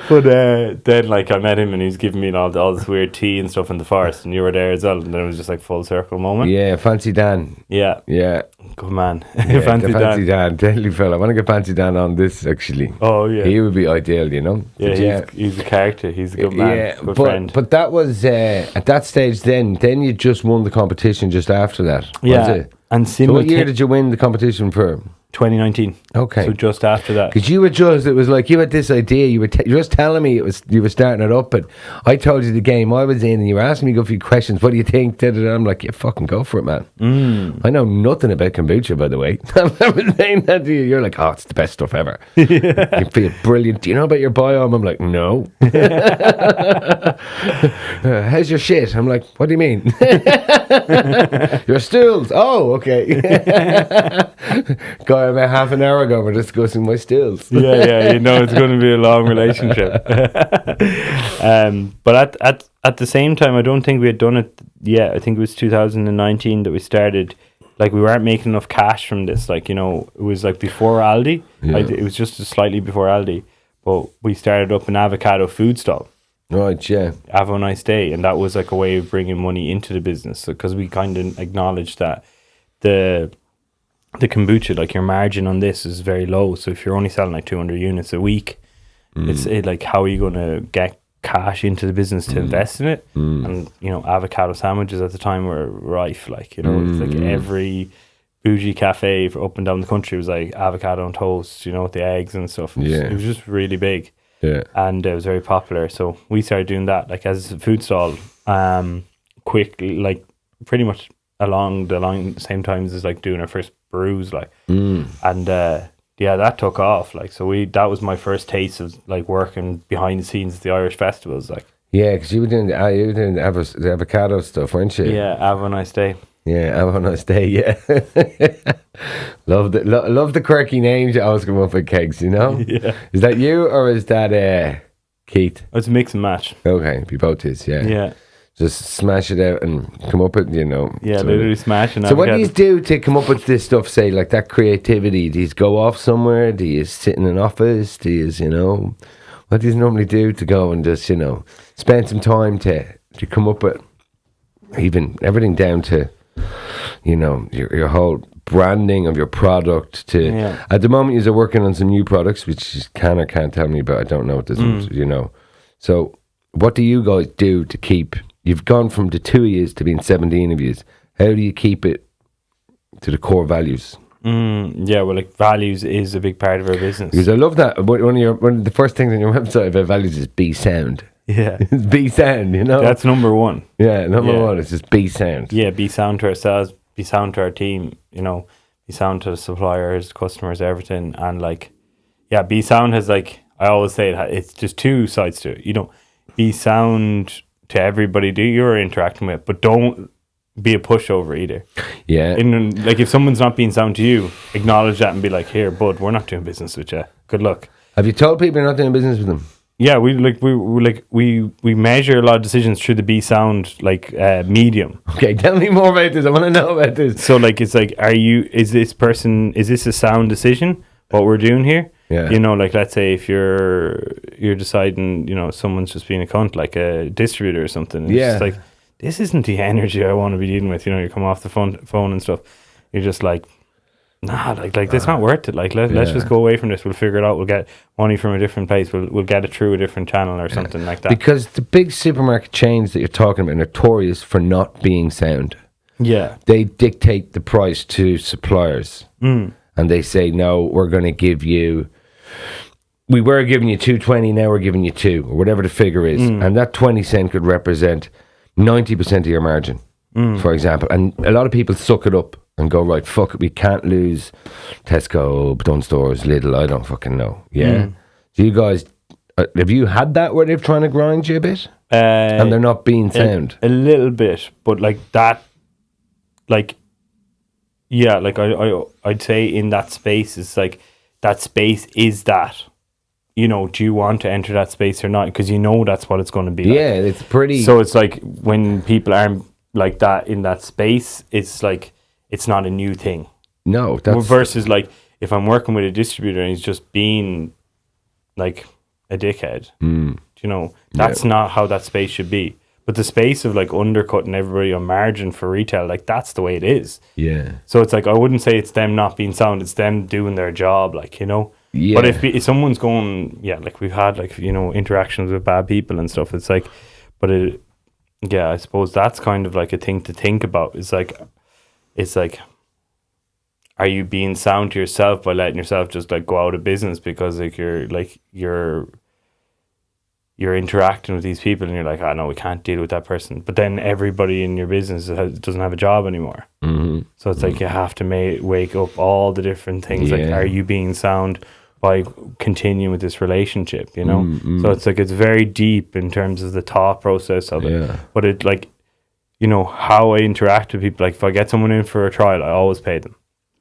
But then, like, I met him and he was giving me all this weird tea and stuff in the forest, and you were there as well, and then it was just like full circle moment. Yeah, Fancy Dan. Yeah. Good man. Yeah, Fancy Dan. Deadly fella. I want to get Fancy Dan on this, actually. Oh, yeah. He would be ideal, you know? Yeah, he's a character. He's a good man. Yeah, good friend. But that was, at that stage then you just won the competition just after that. Yeah. Was it? And so what year did you win the competition for? 2019. Okay. So just after that. Because it was like you had this idea, you were just telling me you were starting it up, but I told you the game I was in and you were asking me a few questions. What do you think? I'm like, yeah, fucking go for it, man. I know nothing about kombucha, by the way. I was saying that to you. You're like, oh, it's the best stuff ever. You feel brilliant. Do you know about your biome? I'm like, no. How's your shit? I'm like, what do you mean? Your stools. Oh, okay. About half an hour ago we're discussing my stills. Yeah, you know it's going to be a long relationship. But at the same time, I don't think we had done it yet. I think it was 2019 that we started. Like, we weren't making enough cash from this. Like, you know, it was like before Aldi. It was just slightly before Aldi, but we started up an avocado food stall. Right, yeah. Have a nice day. And that was like a way of bringing money into the business, because we kind of acknowledged that the kombucha, like, your margin on this is very low. So if you're only selling like 200 units a week, it's like, how are you going to get cash into the business to invest in it? And, you know, avocado sandwiches at the time were rife. Like, you know, it's like every bougie cafe up and down the country was like avocado on toast, you know, with the eggs and stuff. It was just really big. Yeah. And it was very popular. So we started doing that, like, as a food stall, quickly, like, pretty much along the same times as, like, doing our first brews, like. And, yeah, that took off. Like, so that was my first taste of, like, working behind the scenes at the Irish festivals, like. Yeah, because you were doing the avocado stuff, weren't you? Yeah, have a nice day. Yeah, have a nice day. Yeah, love the quirky names you always come up with, kegs. You know. Yeah. Is that you or is that Keith? It's a mix and match. Okay, be both is. Yeah. Yeah. Just smash it out and come up with, you know. Yeah, so, literally smashing. So what do you do to come up with this stuff? Say like that creativity. Do you go off somewhere? Do you sit in an office? Do you, you know, what do you normally do to go and just, you know, spend some time to come up with even everything down to, you know, your whole branding of your product to at the moment you're working on some new products which you can or can't tell me about. I don't know what this is, you know. So what do you guys do to keep, you've gone from the 2 years to being 17 of yous. How do you keep it to the core values? Yeah, well, like, values is a big part of our business. Because I love that. One of the first things on your website about values is be sound. Yeah. It's be sound, you know. That's number one. Yeah, number one is just be sound. Yeah, be sound to ourselves, be sound to our team, you know, be sound to the suppliers, customers, everything. And, like, yeah, be sound has, like, I always say it's just two sides to it. You know, be sound to everybody you're interacting with, but don't be a pushover either. Yeah. And, like, if someone's not being sound to you, acknowledge that and be like, here, bud, we're not doing business with you. Good luck. Have you told people you're not doing business with them? Yeah, we measure a lot of decisions through the be sound, like, medium. Okay, tell me more about this. I want to know about this. So, like, it's like, is this a sound decision, what we're doing here? Yeah. You know, like, let's say if you're deciding, you know, someone's just being a cunt, like a distributor or something. It's just like, this isn't the energy I want to be dealing with. You know, you come off the phone and stuff. You're just like, nah, like that's not worth it. Like, let's just go away from this. We'll figure it out. We'll get money from a different place. We'll get it through a different channel or something like that. Because the big supermarket chains that you're talking about are notorious for not being sound. Yeah. They dictate the price to suppliers. And they say, no, we're going to give you, we were giving you 2.20, now we're giving you 2, or whatever the figure is. And that 20 cent could represent 90% of your margin, for example. And a lot of people suck it up and go, right, fuck it, we can't lose Tesco, Dunnes Stores, Lidl, I don't fucking know. Yeah. Do you guys, have you had that where they're trying to grind you a bit? And they're not being sound? A little bit, but like that, like, yeah, like I'd say in that space, it's like, that space is that. You know, do you want to enter that space or not? Because you know that's what it's going to be like. Yeah, it's pretty... So it's like, when people aren't like that in that space, it's like, it's not a new thing. No, that's... Versus, like, if I'm working with a distributor and he's just being, like, a dickhead, you know, that's not how that space should be. But the space of, like, undercutting everybody on margin for retail, like, that's the way it is. Yeah. So it's like, I wouldn't say it's them not being sound, it's them doing their job, like, you know? Yeah. But if someone's going, yeah, like, we've had, like, you know, interactions with bad people and stuff, it's like, but it, yeah, I suppose that's kind of like a thing to think about. It's like, are you being sound to yourself by letting yourself just, like, go out of business because, like, you're interacting with these people and you're like, oh no, we can't deal with that person. But then everybody in your business doesn't have a job anymore. So it's like, you have to wake up all the different things. Like, are you being sound by continuing with this relationship, you know? So it's like, it's very deep in terms of the thought process of it. But it, like, you know, how I interact with people, like, if I get someone in for a trial, I always pay them.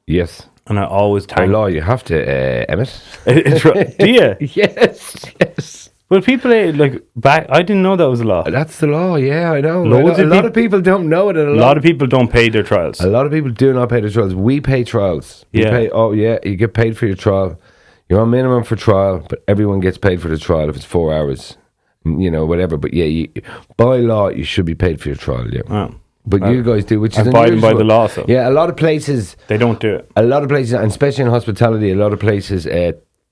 Yes. And I always by law, you have to, Emmett. Do you? Yes. Well, people, like, back, I didn't know that was a law. That's the law, yeah, I know. A lot of people don't know it. A lot of people don't pay their trials. A lot of people do not pay their trials. We pay trials. You get paid for your trial. You're on minimum for trial, but everyone gets paid for the trial if it's 4 hours, you know, whatever. But yeah, by law, you should be paid for your trial, yeah. Oh. But you guys do, which is abiding by the law, so. Yeah, a lot of places... They don't do it. A lot of places, and especially in hospitality, a lot of places...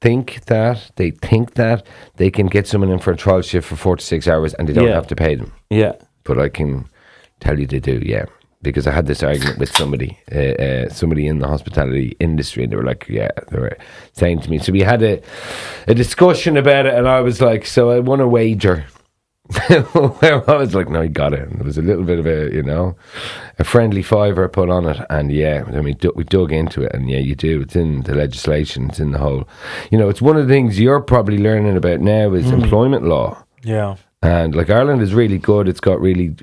think that they can get someone in for a trial shift for 4 to 6 hours and they don't have to pay them. Yeah. But I can tell you they do, yeah. because I had this argument with somebody in the hospitality industry, and they were saying to me. So we had a discussion about it, and I was like, so I won a wager. Where I was like, no, you got it. And there was a little bit of a friendly fiver put on it, and we dug into it, and you do. It's in the legislation. It's in the whole. It's one of the things you're probably learning about now is employment law. Yeah, and like Ireland is really good. It's got really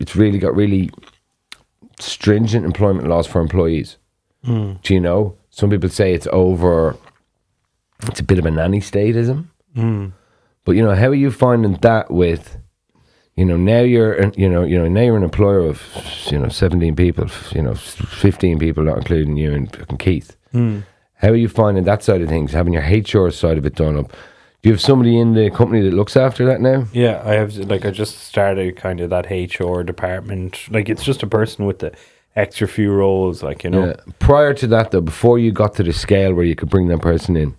stringent employment laws for employees. Do you know? Some people say it's a bit of a nanny statism. But how are you finding that with? Now you're an employer of 17 people, 15 people, not including you and fucking Keith. How are you finding that side of things? Having your HR side of it done up? Do you have somebody in the company that looks after that now? Yeah, I have. I just started kind of that HR department. It's just a person with the extra few roles, Yeah. Prior to that, though, before you got to the scale where you could bring that person in.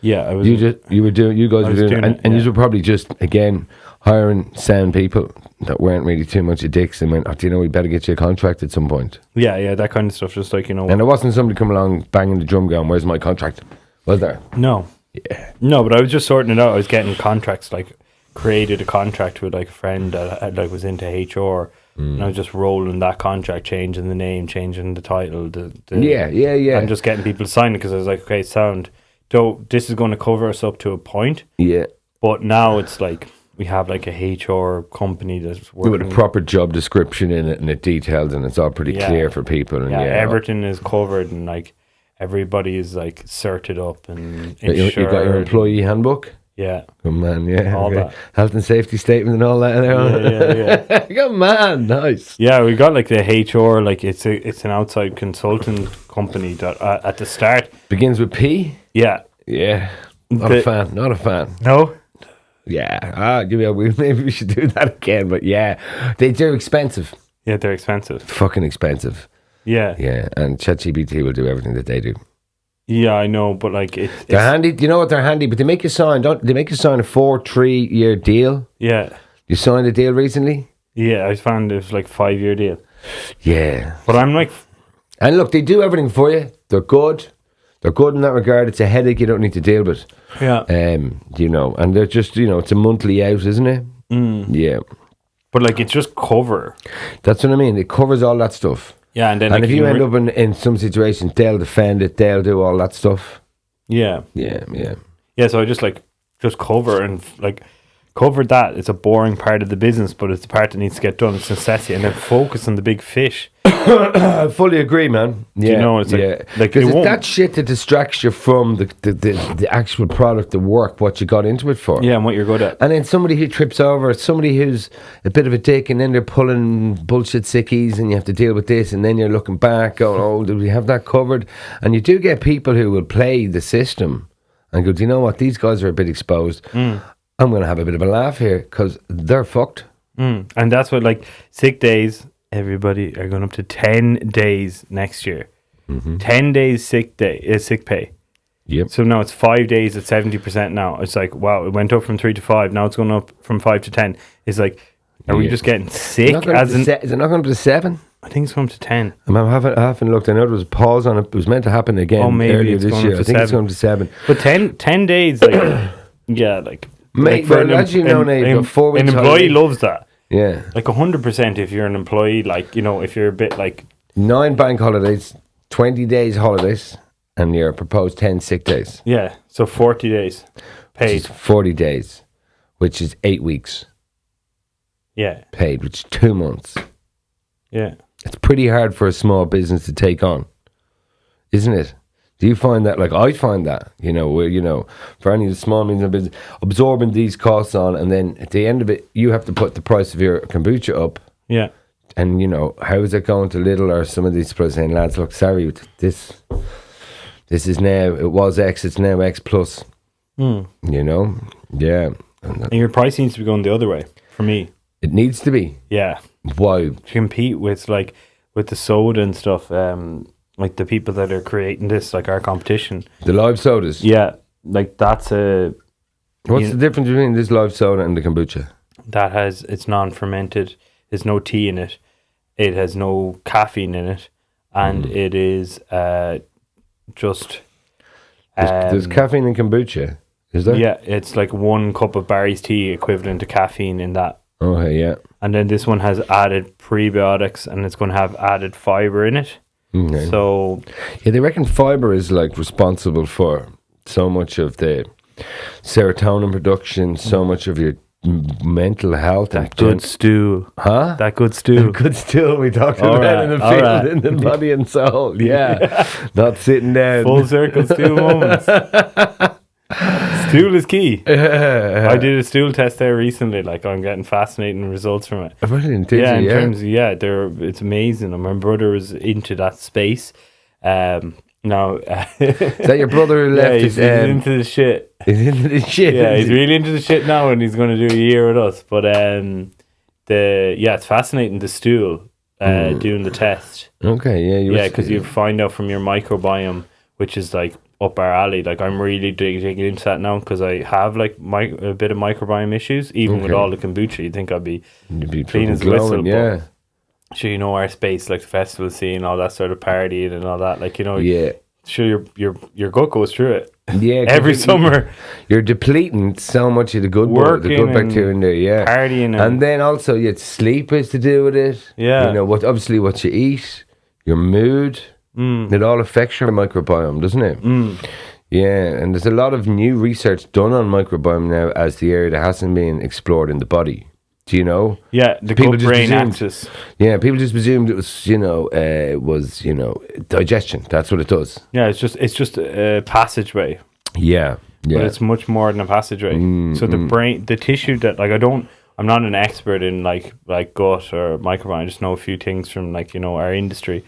Yeah, I was. You were doing it, and you were probably just again hiring sound people that weren't really too much of dicks and went, we better get you a contract at some point. Yeah, that kind of stuff. Just And there wasn't somebody coming along banging the drum going, "Where's my contract?" Was there? No. Yeah. No, but I was just sorting it out. I was getting contracts, created a contract with a friend that was into HR. And I was just rolling that contract, changing the name, changing the title. Yeah. And just getting people to sign it because I was like, okay, sound. So this is going to cover us up to a point. Yeah. But now it's we have a HR company that's working with a proper job description in it, and it detailed, and it's all pretty clear for people. And everything is covered, and everybody is certed up and insured. You got your employee handbook? Yeah. Good man, yeah. All that. Health and safety statement and all that. Yeah. Good man, nice. Yeah, we got the HR, it's an outside consulting company that at the start. Begins with P? Yeah. Yeah. Not a fan. No? Yeah. Maybe we should do that again, but yeah. They're expensive. Yeah, they're expensive. Fucking expensive. Yeah. Yeah, and ChatGPT will do everything that they do. Yeah, I know, but they're handy. Do you know what they're handy? But they make you sign. They make you sign a 3-year deal? Yeah. You signed a deal recently? Yeah, I found it was 5-year deal. Yeah. But I'm and look, they do everything for you. They're good. They're good in that regard. It's a headache you don't need to deal with. Yeah. And they're just, it's a monthly out, isn't it? Yeah. But it's just cover. That's what I mean. It covers all that stuff. Yeah, and then if you end up in some situations, they'll defend it. They'll do all that stuff. Yeah. Yeah. Yeah. So I just cover and cover that. It's a boring part of the business, but it's the part that needs to get done. It's necessity, and then focus on the big fish. I fully agree, man. Yeah, it's because it's that shit that distracts you from the actual product, the work, what you got into it for. Yeah, and what you're good at. And then somebody who trips over, somebody who's a bit of a dick, and then they're pulling bullshit sickies, and you have to deal with this, and then you're looking back, going, "Oh, did we have that covered?" And you do get people who will play the system and go, "Do you know what? These guys are a bit exposed. I'm going to have a bit of a laugh here because they're fucked." And that's what sick days. Everybody are going up to 10 days next year. 10 days sick pay. Yep. So now it's 5 days at 70% now. It's wow, it went up from 3 to 5. Now it's going up from 5 to 10. It's are we just getting sick? Is it not going up to 7? I think it's going up to 10. I haven't looked. I know there was a pause on it. It was meant to happen again earlier this year. I think it's going to 7. But 10 days, yeah, Mate, as you know, Nate, 4 weeks an employee loves that. Yeah. 100% if you're an employee, if you're a bit 9 bank holidays, 20 days holidays, and your proposed 10 sick days. Yeah, so 40 days paid. 40 days, which is 8 weeks. Yeah. Paid, which is 2 months. Yeah. It's pretty hard for a small business to take on, isn't it? Do you find that? I find that, where, for any of the small medium business, absorbing these costs on, and then at the end of it, you have to put the price of your kombucha up. Yeah. And, how is it going to Lidl or some of these people saying, lads, look, sorry, this is now, it was X, it's now X plus. Yeah. And your price needs to be going the other way, for me. It needs to be. Yeah. Why? To compete with, with the soda and stuff, the people that are creating this, our competition. The live sodas? Yeah. That's a... What's the difference between this live soda and the kombucha? It's non-fermented. There's no tea in it. it has no caffeine in it, and it is just. There's caffeine in kombucha, is there? Yeah, it's like 1 cup of Barry's tea equivalent to caffeine in that. Okay, yeah. And then this one has added prebiotics, and it's going to have added fiber in it. Okay. So yeah, they reckon fiber is like responsible for so much of the serotonin production, so much of your mental health. that good stool. Huh? That good stool. Good stool we talked All about right, in the all field, right. in the body and soul. Yeah. Not sitting down. Full circle stool moments. Stool is key. I did a stool test there recently. Like, I'm getting fascinating results from it. Brilliant, Yeah, in terms of, it's amazing. And my brother was into that space. Now, Is that your brother who left? he's into the shit. He's into the shit. Yeah, he's really into the shit now, and he's going to do a year with us. But it's fascinating, the stool, doing the test. Okay, yeah. Because you find out from your microbiome, which is like up our alley. Like, I'm really digging into that now because I have like a bit of microbiome issues. Even with all the kombucha, you'd think I'd be clean as a whistle. Yeah. Sure, you know our space, like the festival scene, all that sort of partying and all that. Like, Yeah. Sure, your gut goes through it. Yeah, Every summer. You're depleting so much of the good Working the good bacteria in there, yeah. Partying and then also sleep is to do with it. Yeah. You know, what you eat, your mood, it all affects your microbiome, doesn't it? Yeah, and there's a lot of new research done on microbiome now as the area that hasn't been explored in the body. Do you know? Yeah, the people gut-brain axis. Yeah, people just presumed it was, digestion. That's what it does. Yeah, it's just a passageway. Yeah. But it's much more than a passageway. So the brain, the tissue that, like, I'm not an expert in like gut or microbiome. I just know a few things from our industry.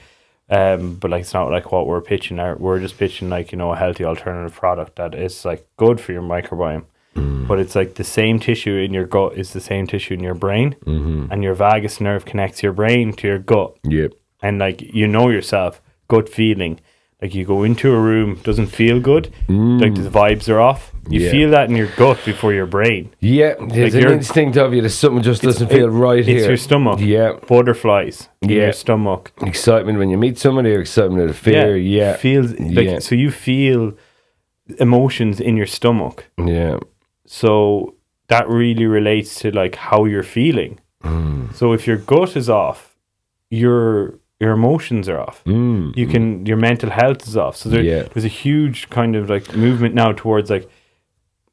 But like, it's not like what we're pitching. We're just pitching like, a healthy alternative product that is like good for your microbiome. But it's like the same tissue in your gut is the same tissue in your brain, and your vagus nerve connects your brain to your gut. Yep. And like, yourself, gut feeling. Like, you go into a room, doesn't feel good, like the vibes are off. You feel that in your gut before your brain. Yeah, there's an instinct of you that something just doesn't feel right here. It's your stomach. Yeah. Butterflies in your stomach. Excitement when you meet somebody, or excitement or fear. Yeah. Feels like, so you feel emotions in your stomach. Yeah. So that really relates to like how you're feeling. So if your gut is off, your emotions are off. Your mental health is off. So there's a huge kind of like movement now towards like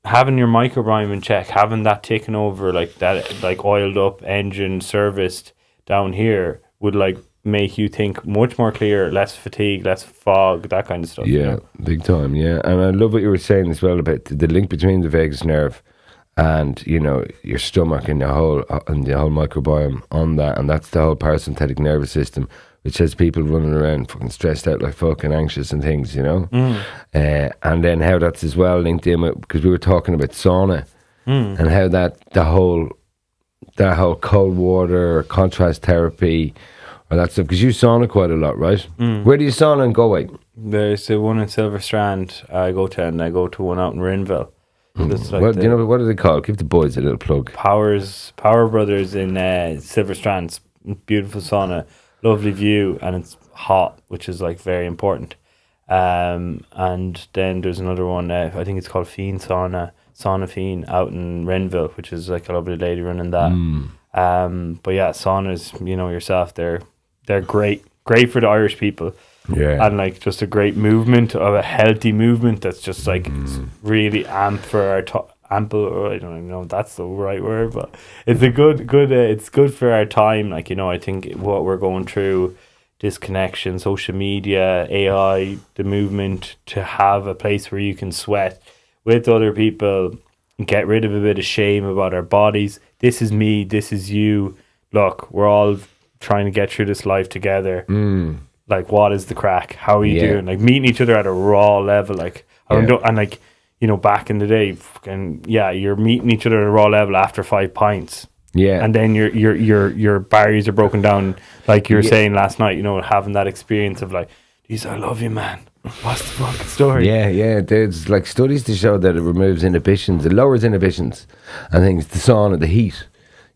having your microbiome in check, having that taken over, like that, like oiled up engine serviced down here would like make you think much more clear, less fatigue, less fog, that kind of stuff. Yeah, big time. Yeah, and I love what you were saying as well about the link between the vagus nerve and your stomach and the whole microbiome on that, and that's the whole parasympathetic nervous system, which has people running around fucking stressed out, like fucking anxious and things, and then how that's as well linked in with, because we were talking about sauna and how that whole cold water contrast therapy or that stuff, because you sauna quite a lot, right? Where do you sauna in Galway? There's one in Silver Strand I go to, and I go to one out in Rinville. Like what are they called? Give the boys a little plug. Power Brothers in Silver Strand. Beautiful sauna, lovely view, and it's hot, which is like very important. And then there's another one, I think it's called Sauna Fiend out in Renville, which is like a lovely lady running that. But yeah, saunas, yourself, they're great for the Irish people. Yeah. And like just a great movement, of a healthy movement that's just like really ample. I don't even know if that's the right word, but it's a good it's good for our time. Like, I think what we're going through, disconnection, social media, AI, the movement to have a place where you can sweat with other people, get rid of a bit of shame about our bodies. This is me, this is you. Look, we're all trying to get through this life together. Like, what is the crack? How are you doing? Like, meeting each other at a raw level. Like, and like, back in the day, you're meeting each other at a raw level after 5 pints. Yeah. And then your barriers are broken down, like you were saying last night, having that experience of like, geez, I love you, man. What's the fucking story? Yeah. There's like studies to show that it removes inhibitions, it lowers inhibitions. I think it's the sauna, the heat.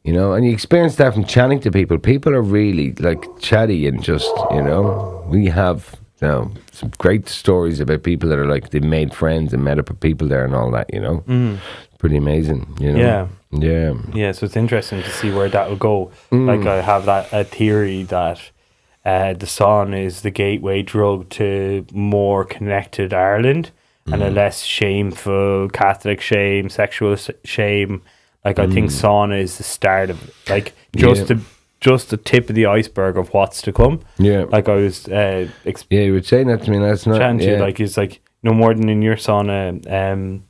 You know, and you experience that from chatting to people. People are really like chatty and just, you know, we have some great stories about people that are like they made friends and met up with people there and all that, you know. Pretty amazing, you know. Yeah. So it's interesting to see where that will go. Like I have a theory that the sauna is the gateway drug to more connected Ireland and a less shameful Catholic shame, sexual shame. Like I think sauna is the start of it. Like just the tip of the iceberg of what's to come. Yeah. Like I was you were saying that to me last night. Yeah. Like it's like no more than in your sauna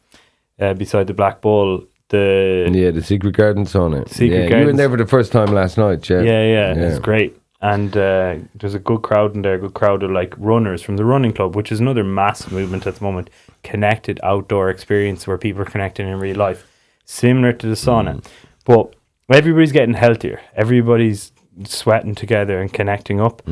beside the Black Bull. The Secret Garden sauna. Secret You were there for the first time last night, yeah. Yeah. It's great. And there's a good crowd in there, a good crowd of like runners from the running club, which is another massive movement at the moment. Connected outdoor experience where people are connecting in real life. Similar to the sauna. But everybody's getting healthier. Everybody's sweating together and connecting up.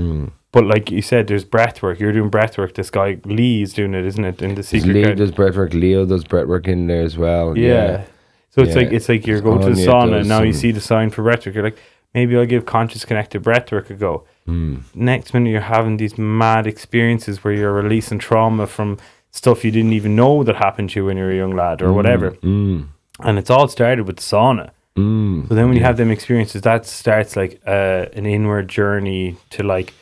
But like you said, there's breath work. You're doing breath work. This guy Lee is doing it, isn't it? In the Secret Lee Garden. does breath work. Leo does breath work in there as well. Yeah. So it's like you're going to the Anya sauna does and now you see the sign for breath work. You're like, maybe I'll give conscious connected breath work a go. Next minute you're having these mad experiences where you're releasing trauma from stuff you didn't even know that happened to you when you were a young lad or whatever. And it's all started with the sauna. So then when you have them experiences, that starts like an inward journey to like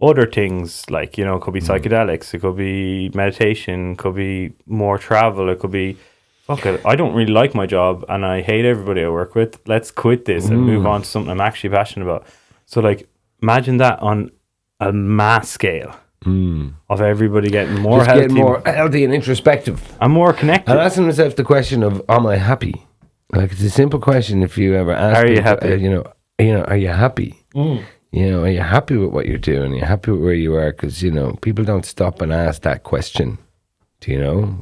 other things, like, you know, it could be psychedelics, it could be meditation, it could be more travel, it could be, fuck it, I don't really like my job and I hate everybody I work with. Let's quit this and move on to something I'm actually passionate about. So like, imagine that on a mass scale. Of everybody getting more healthy, getting more healthy and introspective and more connected, and asking myself the question of, am I happy? Like, it's a simple question. If you ever ask, are you happy? You know, are you happy? You know, are you happy with what you're doing? Are you happy with where you are? Because, you know, people don't stop and ask that question. Do you know?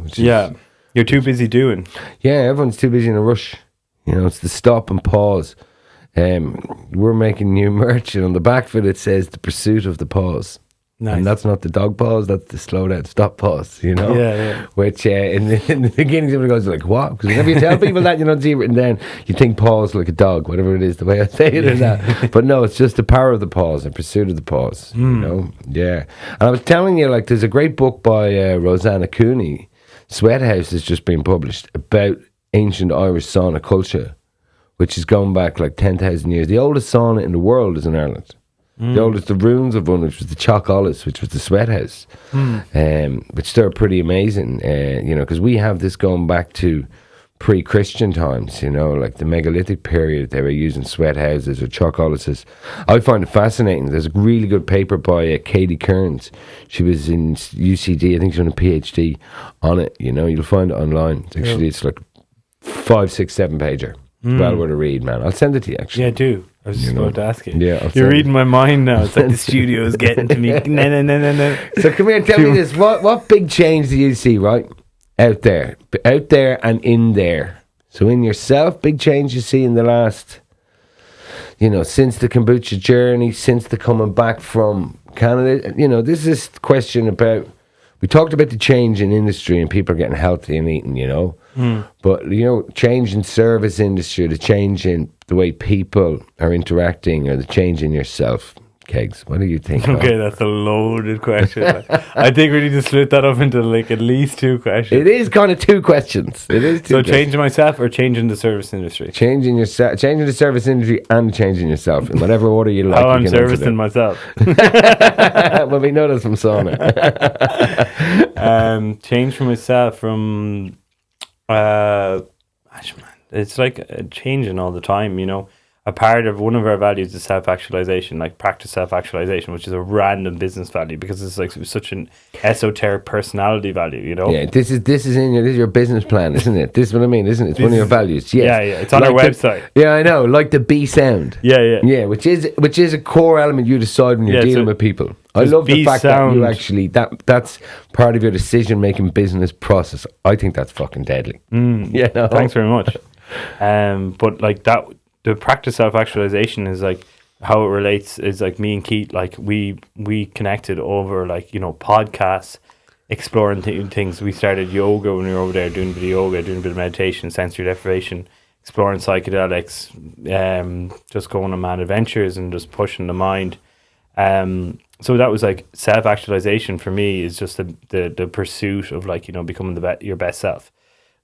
You're too busy doing. Yeah, everyone's too busy in a rush. You know, it's the stop and pause. We're making new merch, and on the back of it, it says the pursuit of the pause. Nice. And that's not the dog pause, that's the slow down, stop pause, you know? Yeah. Which in the beginning, somebody goes like, what? Because whenever you tell people that, you don't see it written down, you think pause like a dog, whatever it is, the way I say it or that. But no, it's just the power of the pause, the pursuit of the pause, you know? Yeah. And I was telling you, like, there's a great book by Rosanna Cooney, Sweat House, has just been published, about ancient Irish sauna culture, which is going back like 10,000 years. The oldest sauna in the world is in Ireland. The oldest, the ruins of one, which was the Chalcollis, which was the sweat house, which they're pretty amazing, you know, because we have this going back to pre-Christian times, you know, like the megalithic period. They were using sweat houses or Chalcollises. I find it fascinating. There's a really good paper by Katie Kearns. She was in UCD, I think she's on a PhD on it, you know. You'll find it online. It's like 5, 6, 7 pager. Well worth a read, man. I'll send it to you, actually. Yeah, do. I was just going to ask you. Yeah, you're reading my mind now. It's like the studio is getting to me. No. So come here, tell me this. What big change do you see, right? Out there and in there. So in yourself, big change you see in the last, you know, since the kombucha journey, since the coming back from Canada. You know, this is a question about, we talked about the change in industry and people are getting healthy and eating, you know. But, you know, change in service industry, the change in the way people are interacting, or the change in yourself. Kegs, what do you think? Okay, that's a loaded question. I think we need to split that up into like at least 2 questions. It is kind of 2 questions. It is 2 So changing myself or changing the service industry? Changing yourself, changing the service industry and changing yourself in whatever order you like. How I'm servicing myself. Well, we know that's from sauna. Change for myself from... it's like changing all the time, you know. A part of one of our values is self-actualization, like practice self-actualization, which is a random business value because it's like such an esoteric personality value, you know. Yeah, this is your business plan, isn't it? This is what I mean, isn't it? It's one of your values. Yes. Yeah, it's on our website. Yeah, I know, like the B sound. Yeah, which is a core element you decide when you're dealing with people. I love the fact that you actually that's part of your decision-making business process. I think that's fucking deadly. Yeah, no. Thanks very much. But like that. The practice self-actualization is like how it relates is like me and Keith, like we connected over like, you know, podcasts, exploring things. We started yoga when we were over there doing a bit of yoga, doing a bit of meditation, sensory deprivation, exploring psychedelics, just going on mad adventures and just pushing the mind. So that was like self-actualization for me, is just the pursuit of like, you know, becoming your best self.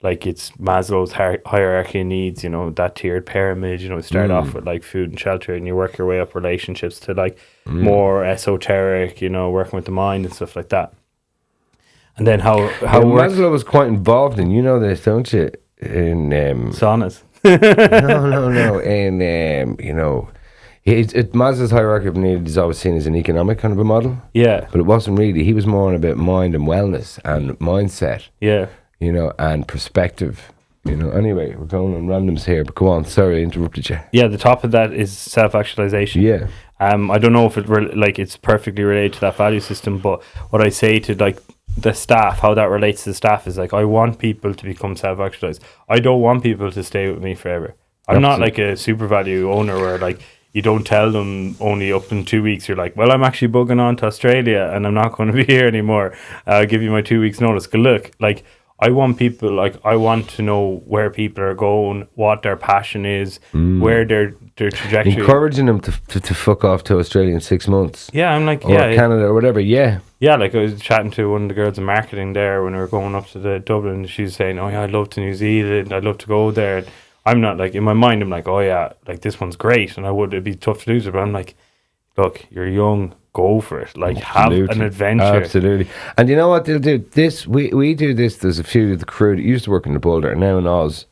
Like it's Maslow's hierarchy of needs, you know, that tiered pyramid, you know, start off with like food and shelter, and you work your way up relationships to like more esoteric, you know, working with the mind and stuff like that. And then how Maslow was quite involved in, you know this, don't you? In saunas. no. In you know, Maslow's hierarchy of needs is always seen as an economic kind of a model. Yeah. But it wasn't really. He was more on about mind and wellness and mindset. Yeah. You know, and perspective. You know. Anyway, we're going on randoms here, but go on. Sorry, I interrupted you. Yeah, the top of that is self-actualization. Yeah. I don't know if it's perfectly related to that value system, but what I say to like the staff, how that relates to the staff, is like, I want people to become self-actualized. I don't want people to stay with me forever. I'm not like a super value owner where like you don't tell them only up in 2 weeks. You're like, well, I'm actually bugging on to Australia and I'm not going to be here anymore. I'll give you my 2 weeks notice. Good luck. Like, I want people, like, I want to know where people are going, what their passion is, where their trajectory. Encouraging them to fuck off to Australia in 6 months. Yeah, I'm like, or Canada or whatever. Yeah. Yeah, like I was chatting to one of the girls in marketing there when we were going up to the Dublin. She's saying, oh yeah, I'd love to New Zealand. I'd love to go there. And I'm not like, in my mind, I'm like, oh yeah, like this one's great. And it'd be tough to lose it. But I'm like, look, you're young. Go for it. Like, absolutely. Have an adventure. Absolutely. And you know what they'll do? This we do this. There's a few of the crew that used to work in the Boulder and now in Oz,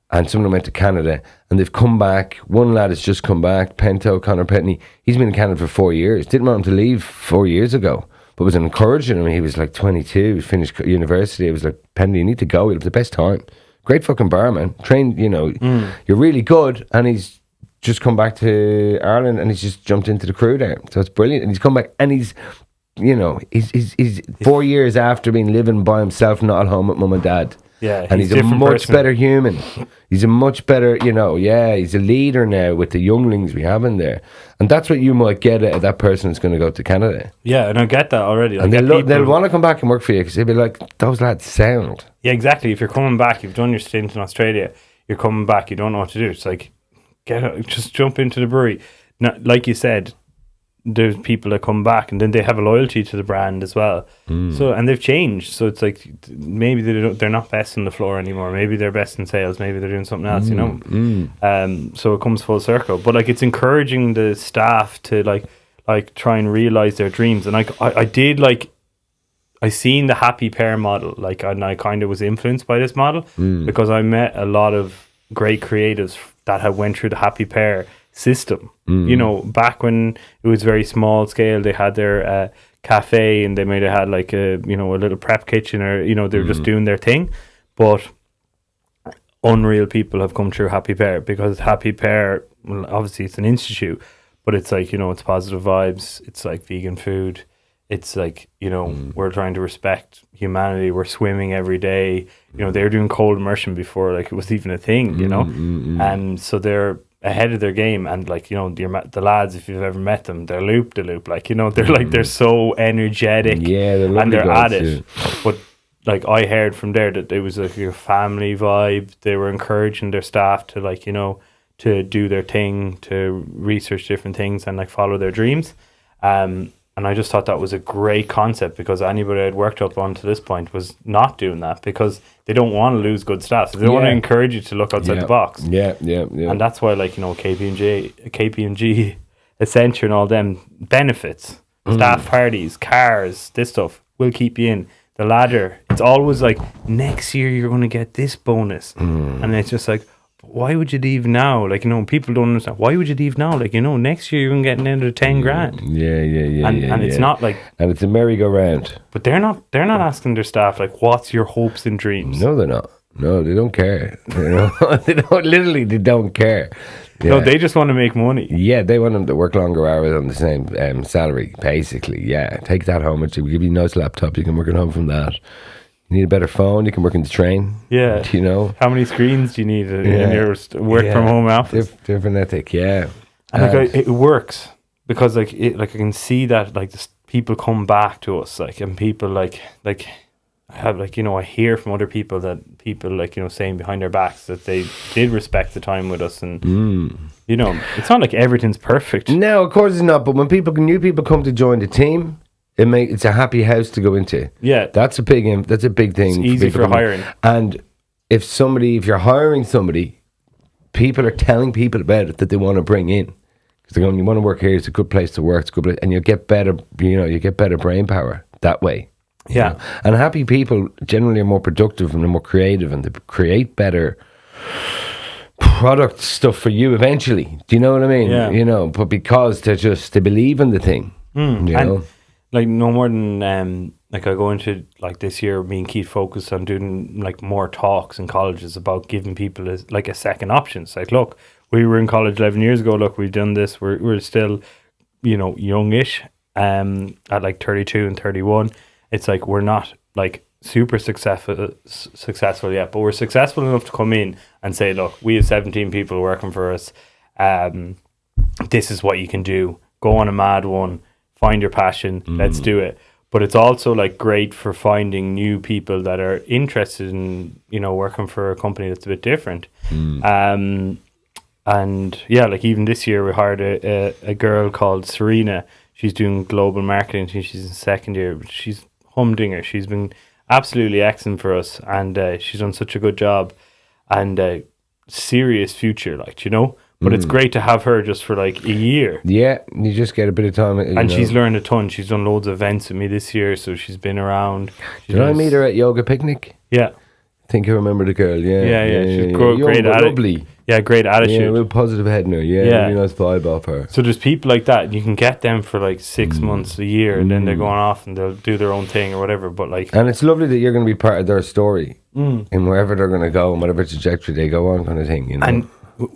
and some of them went to Canada and they've come back. One lad has just come back, Pinto, Connor Petney. He's been in Canada for 4 years. Didn't want him to leave 4 years ago, but was encouraging him. He was like 22, he finished university. I was like, Penny, you need to go. You'll have the best time. Great fucking barman. Trained, you know, you're really good. And he's just come back to Ireland and he's just jumped into the crew there. So it's brilliant. And he's come back and he's, you know, he's 4 years after being living by himself, not at home with mum and dad. Yeah. And he's a much better human. He's a much better, you know, he's a leader now with the younglings we have in there. And that's what you might get at that person that's going to go to Canada. Yeah, and I get that already. Like, and they'll want to come back and work for you because they'll be like, those lads sound. Yeah, exactly. If you're coming back, you've done your stint in Australia, you're coming back, you don't know what to do. It's like, just jump into the brewery. Now, like you said, there's people that come back and then they have a loyalty to the brand as well. So, and they've changed. So it's like, maybe they're not best on the floor anymore. Maybe they're best in sales. Maybe they're doing something else, you know? So it comes full circle. But like, it's encouraging the staff to like try and realize their dreams. And I did like, I seen the happy pair model, like, and I kind of was influenced by this model because I met a lot of great creatives that had went through the happy pair system. You know, back when it was very small scale, they had their cafe and they might have had like a, you know, a little prep kitchen, or, you know, they're just doing their thing. But unreal people have come through happy pair, because happy pair, well, obviously it's an institute, but it's like, you know, it's positive vibes, it's like vegan food, it's like, you know, we're trying to respect humanity, we're swimming every day, you know, they're doing cold immersion before like it was even a thing, you know. And so they're ahead of their game, and like, you know, the lads, if you've ever met them, they're loop de loop, like, you know, they're like, they're so energetic, and they're at it. But like, I heard from there that it was like a family vibe. They were encouraging their staff to, like, you know, to do their thing, to research different things and like follow their dreams. And I just thought that was a great concept, because anybody I'd worked up on to this point was not doing that, because they don't want to lose good staff. So they want to encourage you to look outside the box. And that's why, like, you know, KPMG, Accenture and all them benefits, staff parties, cars, this stuff will keep you in. The ladder, it's always like, next year you're going to get this bonus. And it's just like, why would you leave now? Like, you know, people don't understand. Why would you leave now? Like, you know, next year you're going to get another 10 grand. And it's not like... And it's a merry-go-round. But they're not asking their staff, like, what's your hopes and dreams? No, they're not. No, they don't care. You know? They don't care. Yeah. No, they just want to make money. Yeah, they want them to work longer hours on the same salary, basically. Yeah, take that home. We'll give you a nice laptop. You can work at home from that. You need a better phone. You can work in the train. Yeah. You know? How many screens do you need in your work from home office? Different ethic, yeah. And like, it works, because like I can see that, like, people come back to us, like, and people like have like, I hear from other people that people like, saying behind their backs that they did respect the time with us, and it's not like everything's perfect. No, of course it's not. But when new people come to join the team, it's a happy house to go into. Yeah, that's a big thing. It's easy for hiring. And if you're hiring somebody, people are telling people about it that they want to bring in, because they're going, you want to work here. It's a good place to work. It's a good place, and you get better. You get better brain power that way. Yeah, and happy people generally are more productive and they're more creative, and they create better product stuff for you eventually. Do you know what I mean? Yeah. But because they believe in the thing. And like no more than like I go into like this year, me and Keith focused on doing like more talks in colleges about giving people a second option. It's like, look, we were in college 11 years ago. Look, we've done this. We're still, youngish. At like 32 and 31. It's like we're not like super successful yet, but we're successful enough to come in and say, look, we have 17 people working for us. This is what you can do. Go on a mad one. Find your passion. Let's do it. But it's also like great for finding new people that are interested in, working for a company that's a bit different. And yeah, like even this year we hired a girl called Serena. She's doing global marketing. I think she's in second year, but she's humdinger. She's been absolutely excellent for us, and she's done such a good job, and serious future, like, But it's great to have her just for like a year. Yeah, you just get a bit of time. And she's learned a ton. She's done loads of events with me this year, so she's been around. Did I meet her at Yoga Picnic? Yeah. I think I remember the girl. Yeah. She's great lovely. Yeah, great attitude. Yeah, real positive head in her. Yeah, really nice vibe off her. So there's people like that. You can get them for like 6 months, a year, and then they're going off and they'll do their own thing or whatever. But like, and it's lovely that you're going to be part of their story in wherever they're going to go and whatever trajectory they go on, kind of thing. And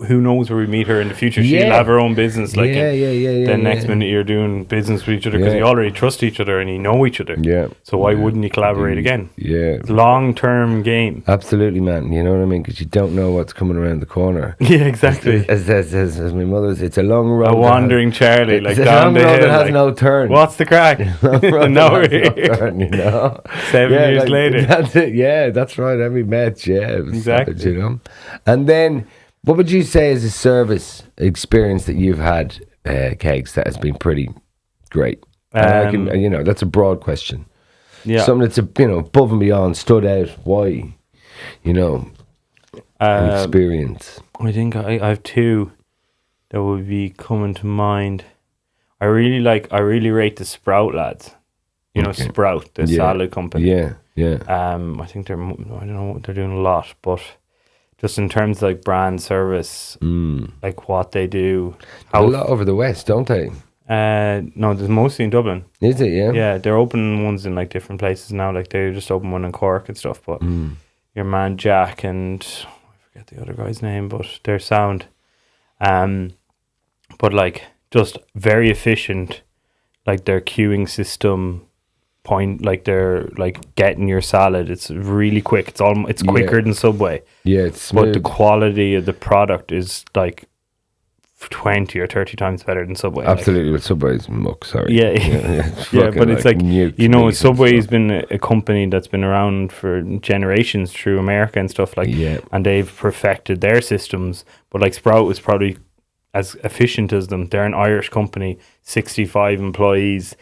who knows where we meet her in the future? She'll have her own business. Like, then next minute you're doing business with each other because you already trust each other and you know each other. Yeah. So why wouldn't you collaborate again? Yeah. Long-term game. Absolutely, man. You know what I mean? Because you don't know what's coming around the corner. Yeah, exactly. As my mother says, it's a long road. A wandering Charlie, like it's down a long the road hill. that has no turn. What's the crack? No turn, 7 years later. That's it. Yeah, that's right. Every match. Yeah, exactly. Savage, And then, what would you say is a service experience that you've had, Kegs, that has been pretty great? That's a broad question. Yeah, something that's above and beyond, stood out. Why? An experience. I think I have two that would be coming to mind. I really rate the Sprout lads. Sprout, the salad company. Yeah. I think I don't know what they're doing a lot, but just in terms of like brand service, like what they do. A lot over the west, don't they? No, there's mostly in Dublin. Is it? Yeah. Yeah, they're opening ones in like different places now. Like they just opened one in Cork and stuff. But your man Jack and I forget the other guy's name, but they're sound. But like just very efficient. Like their queuing system. Like they're like getting your salad. It's really quick. It's quicker than Subway. Yeah, it's smooth. But the quality of the product is like 20 or 30 times better than Subway. Absolutely, with Subway's muck. Sorry. Yeah, but it's like Subway's been a company that's been around for generations through America and stuff like. Yeah. And they've perfected their systems. But like Sprout was probably as efficient as them. They're an Irish company, 65 employees.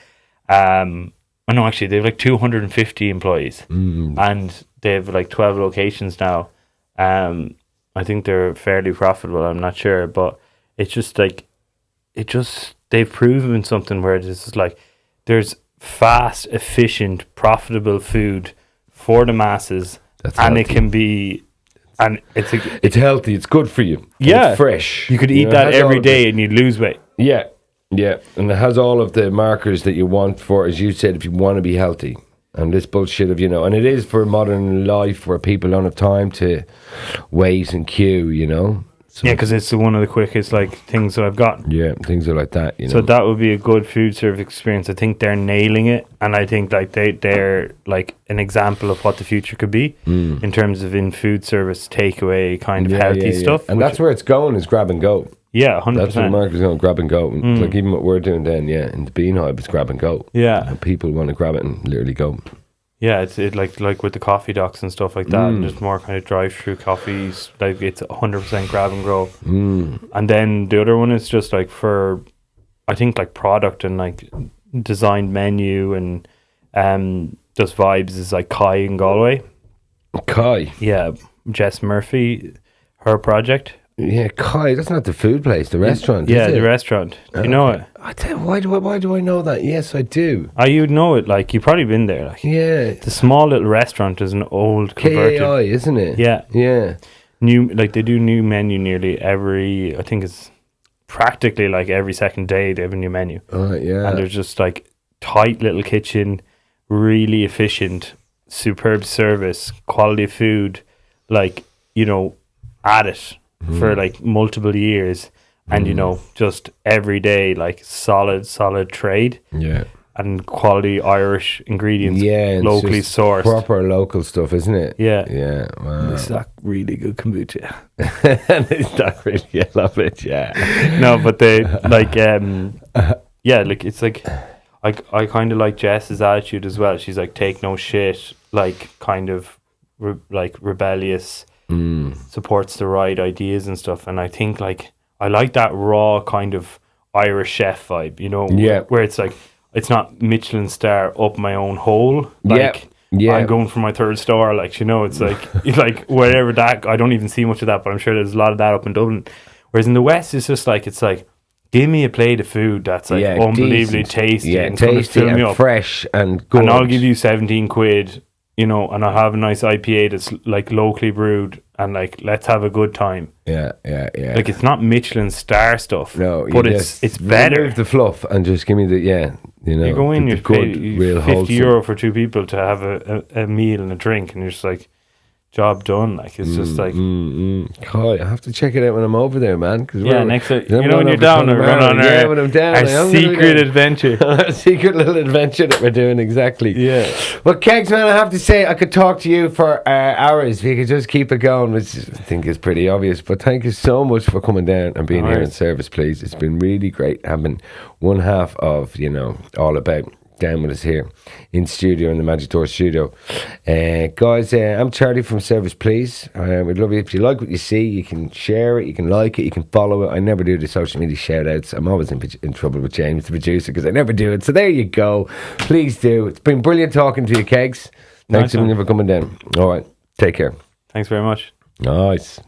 No, actually, they have like 250 employees, and they have like 12 locations now. I think they're fairly profitable. I'm not sure, but it's just like, they've proven something where this is like, there's fast, efficient, profitable food for the masses, and healthy. It can be, and it's healthy. It's good for you. Yeah, it's fresh. You could eat that every day and you'd lose weight. Yeah. Yeah, and it has all of the markers that you want for, as you said, if you want to be healthy. And this bullshit of, and it is for modern life where people don't have time to wait and queue, So yeah, because it's one of the quickest things that I've gotten. Yeah, things are like that, So that would be a good food service experience. I think they're nailing it, and I think they're like an example of what the future could be in terms of in food service takeaway kind of healthy stuff. And that's where it's going, is grab and go. Yeah, 100%. That's what the market's going, grab and go. Like even what we're doing then, in the Bean Hive, it's grab and go. Yeah. And people want to grab it and literally go. Yeah, it's like with the coffee docks and stuff like that, and there's more kind of drive-through coffees. Like it's 100% grab and go. And then the other one is just like for, I think like product and like designed menu and just vibes is like Kai in Galway. Kai. Yeah, Jess Murphy, her project. Yeah, Kai. That's not the food place, the restaurant. Yeah, is it? the restaurant. Do you know it? I tell you, why do I know that? Yes, I do. You'd know it. Like you've probably been there. Like Yeah, the small little restaurant is an old converted. KAI, isn't it? Yeah, Yeah. new, like they do new menu nearly every. I think it's practically like every second day they have a new menu. Oh, yeah. And there's just like tight little kitchen, really efficient, superb service, quality food, like, you know, at it for like multiple years, and you know, just every day like solid trade. Yeah. And quality Irish ingredients, Yeah, it's locally just sourced. proper local stuff, isn't it? Yeah. Yeah. Wow. It's like really good kombucha. It's not really. I love it. Yeah. No, but they like yeah, like it's like I kind of like Jess's attitude as well. She's like take no shit, like kind of like rebellious, supports the right ideas and stuff. And I think like I like that raw kind of Irish chef vibe, you know, Yeah. where it's like it's not Michelin star up my own hole. Like Yeah. I'm going for my third star, like, you know, it's like like wherever that, I don't even see much of that, but I'm sure there's a lot of that up in Dublin. Whereas in the West, it's just like, it's like, give me a plate of food that's like unbelievably decent. tasty, Yeah, and gonna tasty fill me and up, fresh and good. and I'll give you 17 quid, you know, and I'll have a nice IPA that's like locally brewed, and like let's have a good time. Yeah. Like it's not Michelin star stuff, No, but you it's just better. remove the fluff and just give me the you know. You go in, the you pay real 50 wholesome. euro for two people to have a meal and a drink, and you're just like, job done. Like it's just like, God, I have to check it out when I'm over there, man. Cause yeah, next time, you know, when you're down, or run on yeah, when I'm down, our secret adventure. a secret little adventure that we're doing, exactly. Yeah. Well, Kegs, man, I have to say, I could talk to you for hours. We could just keep it going, which I think is pretty obvious. But thank you so much for coming down and being here in service, please. It's been really great having one half of, you know, All About down with us here in studio, in the Magic Door studio. Guys, I'm Charly from Service Please. We'd love you. If you like what you see, you can share it, you can like it, you can follow it. I never do the social media shout outs. I'm always in trouble with James, the producer, because I never do it. So there you go. Please do. It's been brilliant talking to you, Kegs. Thanks for coming down. All right. Take care. Thanks very much. Nice.